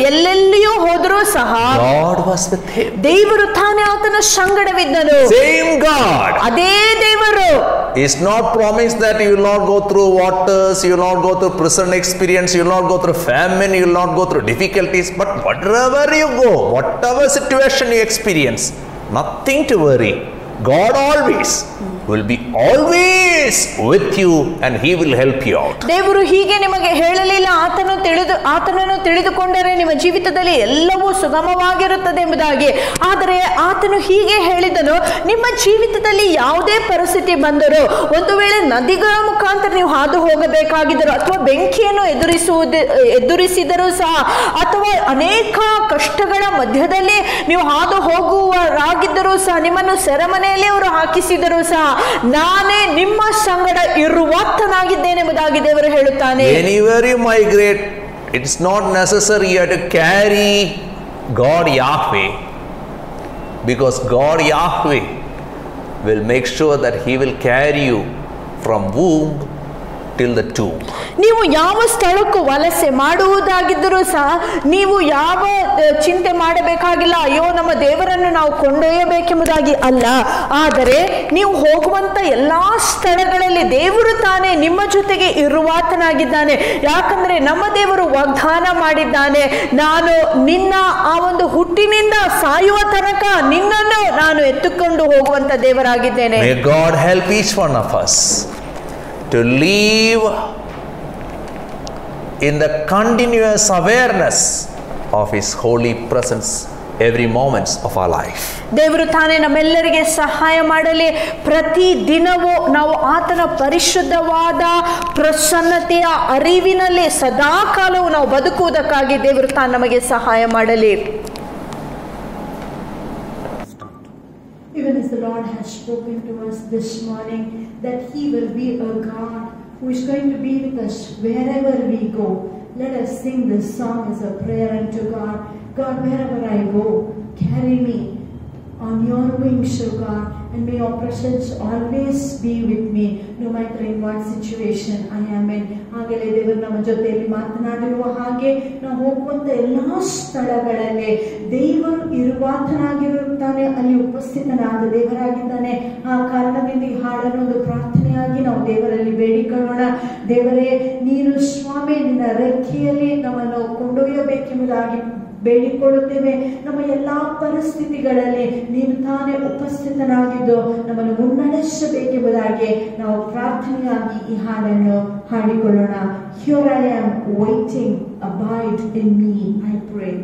D: ಎಲ್ಲೆಲ್ಲಿಯೂ ಹೋದರೂ ಸಹ
C: God was with him.
D: ದೇವರು ತಾನೇ ಆತನ ಸಂಗಡವಿದ್ದನು.
C: Same God.
D: ಅದೇ ದೇವರು.
C: He is not promised that you will not go through waters, you will not go through prison experience, you will not go through famine, you will not go through difficulties, but wherever you go, whatever situation you experience, nothing to worry. God always will be always with you and he will help you out.
D: ದೇವರು ಹೀಗೆ ನಿಮಗೆ ಹೇಳಲಿಲ್ಲ, ಆತನನ್ನು ತಿಳಿದುಕೊಂಡರೆ ನಿಮ್ಮ ಜೀವಿತದಲ್ಲಿ ಎಲ್ಲವೂ ಸುಗಮವಾಗಿರುತ್ತದೆ ಎಂಬುದಾಗಿ. ಆದರೆ ಆತನು ಹೀಗೆ ಹೇಳಿದನು, ನಿಮ್ಮ ಜೀವಿತದಲ್ಲಿ ಯಾವುದೇ ಪರಿಸ್ಥಿತಿ ಬಂದರೂ, ಒಂದು ವೇಳೆ ನದಿಗಳ ಮುಖಾಂತರ ನೀವು ಹಾದು ಹೋಗಬೇಕಾಗಿದ್ದರೂ ಅಥವಾ ಬೆಂಕಿಯನ್ನು ಎದುರಿಸಿದರೂ ಸಹ ಅಥವಾ ಅನೇಕ ಕಷ್ಟಗಳ ಮಧ್ಯದಲ್ಲಿ ನೀವು ಹಾದು ಹೋಗುವರಾಗಿದ್ದರೂ ಸಹ, ನಿಮ್ಮನ್ನು ಸೆರೆಮನೆಯಲ್ಲಿ ಅವರು ಹಾಕಿಸಿದರೂ ಸಹ ನಾನೇ ನಿಮ್ಮ ಸಂಗಡ ಇರುವಾತನಾಗಿದ್ದೇನೆ ಎಂಬುದಾಗಿ ದೇವರು ಹೇಳುತ್ತಾನೆ.
C: Anywhere you migrate, it's not necessary you have to carry God Yahweh, because God Yahweh will make sure that he will carry you from womb till the tomb.
D: ನೀವು ಯಾವ ಸ್ಥಳಕ್ಕೂ ವಲಸೆ ಮಾಡುವುದಾಗಿದ್ದರೂ ಸಹ ನೀವು ಯಾವ ಚಿಂತೆ ಮಾಡಬೇಕಾಗಿಲ್ಲ, ಅಯ್ಯೋ ನಮ್ಮ ದೇವರನ್ನು ನಾವು ಕೊಂಡೊಯ್ಯಬೇಕೆಂಬುದಾಗಿ ಅಲ್ಲ. ಆದರೆ ನೀವು ಹೋಗುವಂತ ಎಲ್ಲಾ ಸ್ಥಳಗಳಲ್ಲಿ ದೇವರು ತಾನೇ ನಿಮ್ಮ ಜೊತೆಗೆ ಇರುವಾತನಾಗಿದ್ದಾನೆ. ಯಾಕಂದ್ರೆ ನಮ್ಮ ದೇವರು ವಾಗ್ದಾನ ಮಾಡಿದ್ದಾನೆ, ನಾನು ನಿನ್ನ ಆ ಒಂದು ಹುಟ್ಟಿನಿಂದ ಸಾಯುವ ತನಕ ನಿನ್ನನ್ನು ನಾನು ಎತ್ತುಕೊಂಡು ಹೋಗುವಂತ ದೇವರಾಗಿದ್ದೇನೆ.
C: May God help each one of us to live in the continuous awareness of His holy presence every moment of our life.
D: ದೇವರು ತಾನೇ ನಮ್ಮೆಲ್ಲರಿಗೆ ಸಹಾಯ ಮಾಡಲಿ. ಪ್ರತಿ ದಿನವೂ ನಾವು ಆತನ ಪರಿಶುದ್ಧವಾದ ಪ್ರಸನ್ನತೆಯ ಅರಿವಿನಲ್ಲಿ ಸದಾ ಕಾಲವು ನಾವು ಬದುಕುವುದಕ್ಕಾಗಿ ದೇವರು ತಾನು ನಮಗೆ ಸಹಾಯ ಮಾಡಲಿ.
A: Even as the Lord has spoken to us this morning that He will be a God who is going to be with us wherever we go. Let us sing this song as a prayer unto God. God, wherever I go, carry me on your wings, O God, and may your presence always be with me, no matter in what situation I am in. ಹಾಗೆಯೇ ದೇವರು ನಮ್ಮ ಜೊತೆಯಲ್ಲಿ ಮಾತನಾಡಿರುವ ಹಾಗೆ ನಾವು ಹೋಗುವಂತ ಎಲ್ಲಾ ಸ್ಥಳಗಳಲ್ಲಿ ದೇವರು ಇರುವಾತನಾಗಿರುತ್ತಾನೆ, ಅಲ್ಲಿ ಉಪಸ್ಥಿತನಾದ ದೇವರಾಗಿದ್ದಾನೆ. ಆ ಕಾರಣದಿಂದ ಈ ಹಾಡನ್ನು ಒಂದು ಪ್ರಾರ್ಥನೆಯಾಗಿ ನಾವು ದೇವರಲ್ಲಿ ಬೇಡಿಕೊಳ್ಳೋಣ. ದೇವರೇ, ನೀನು ಸ್ವಾಮಿ ನಿನ್ನ ರೆಕ್ಕೆಯಲ್ಲಿ ನಮ್ಮನ್ನು ಕೊಂಡೊಯ್ಯಬೇಕೆಂಬುದಾಗಿ ಬೇಡಿಕೊಳ್ಳುತ್ತೇವೆ. ನಮ್ಮ ಎಲ್ಲಾ ಪರಿಸ್ಥಿತಿಗಳಲ್ಲಿ ನೀನು ತಾನೇ ಉಪಸ್ಥಿತನಾಗಿದ್ದು ನಮ್ಮನ್ನು ಮುನ್ನಡೆಸಬೇಕೆಂಬುದಾಗಿ ನಾವು ಪ್ರಾರ್ಥನೆಯಾಗಿ ಈ ಹಾಡನ್ನು ಹಾಡಿಕೊಳ್ಳೋಣ. Here I am waiting, abide in me, I pray.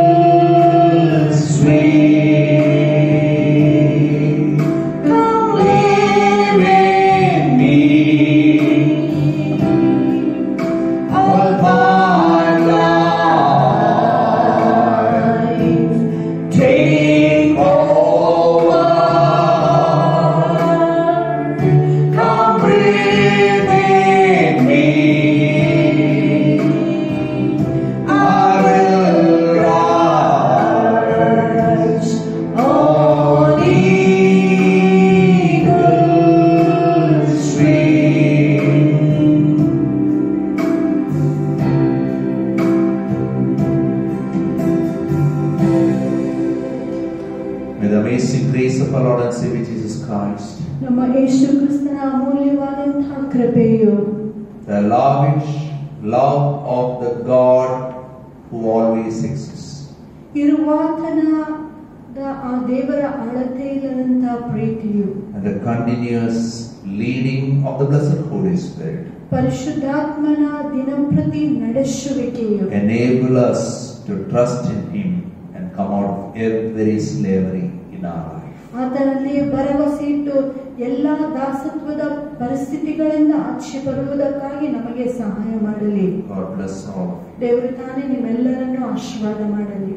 B: Eagles swing.
A: ನಮ್ಮ ಯೇಸು ಕ್ರಿಸ್ತನ ಅಮೂಲ್ಯವಾದಂತಹ ಕೃಪೆಯು,
C: the lavish love of the God who always exists,
A: ಇರುವಾತನದ ಆ ದೇವರ ಅಳತೆ ಇಲ್ಲದಂತಹ ಪ್ರೀತಿಯು,
C: and the continuous leading of the blessed Holy Spirit
A: ಪರಿಶುದ್ಧಾತ್ಮನ ದಿನಂಪ್ರತಿ ನಡೆಸುವಿಕೆಯು
C: enable us to trust in Him and come out of every slavery in our life.
A: ಆತನಲ್ಲಿ ಭರವಸೆ ಇಟ್ಟು ಎಲ್ಲ ದಾಸತ್ವದ ಪರಿಸ್ಥಿತಿಗಳಿಂದ ಆಚೆ ಬರುವುದಕ್ಕಾಗಿ ನಮಗೆ ಸಹಾಯ ಮಾಡಲಿ.
C: God bless all.
A: ದೇವರು ತಾನೇ ನಿಮ್ಮೆಲ್ಲರನ್ನು ಆಶೀರ್ವಾದ ಮಾಡಲಿ.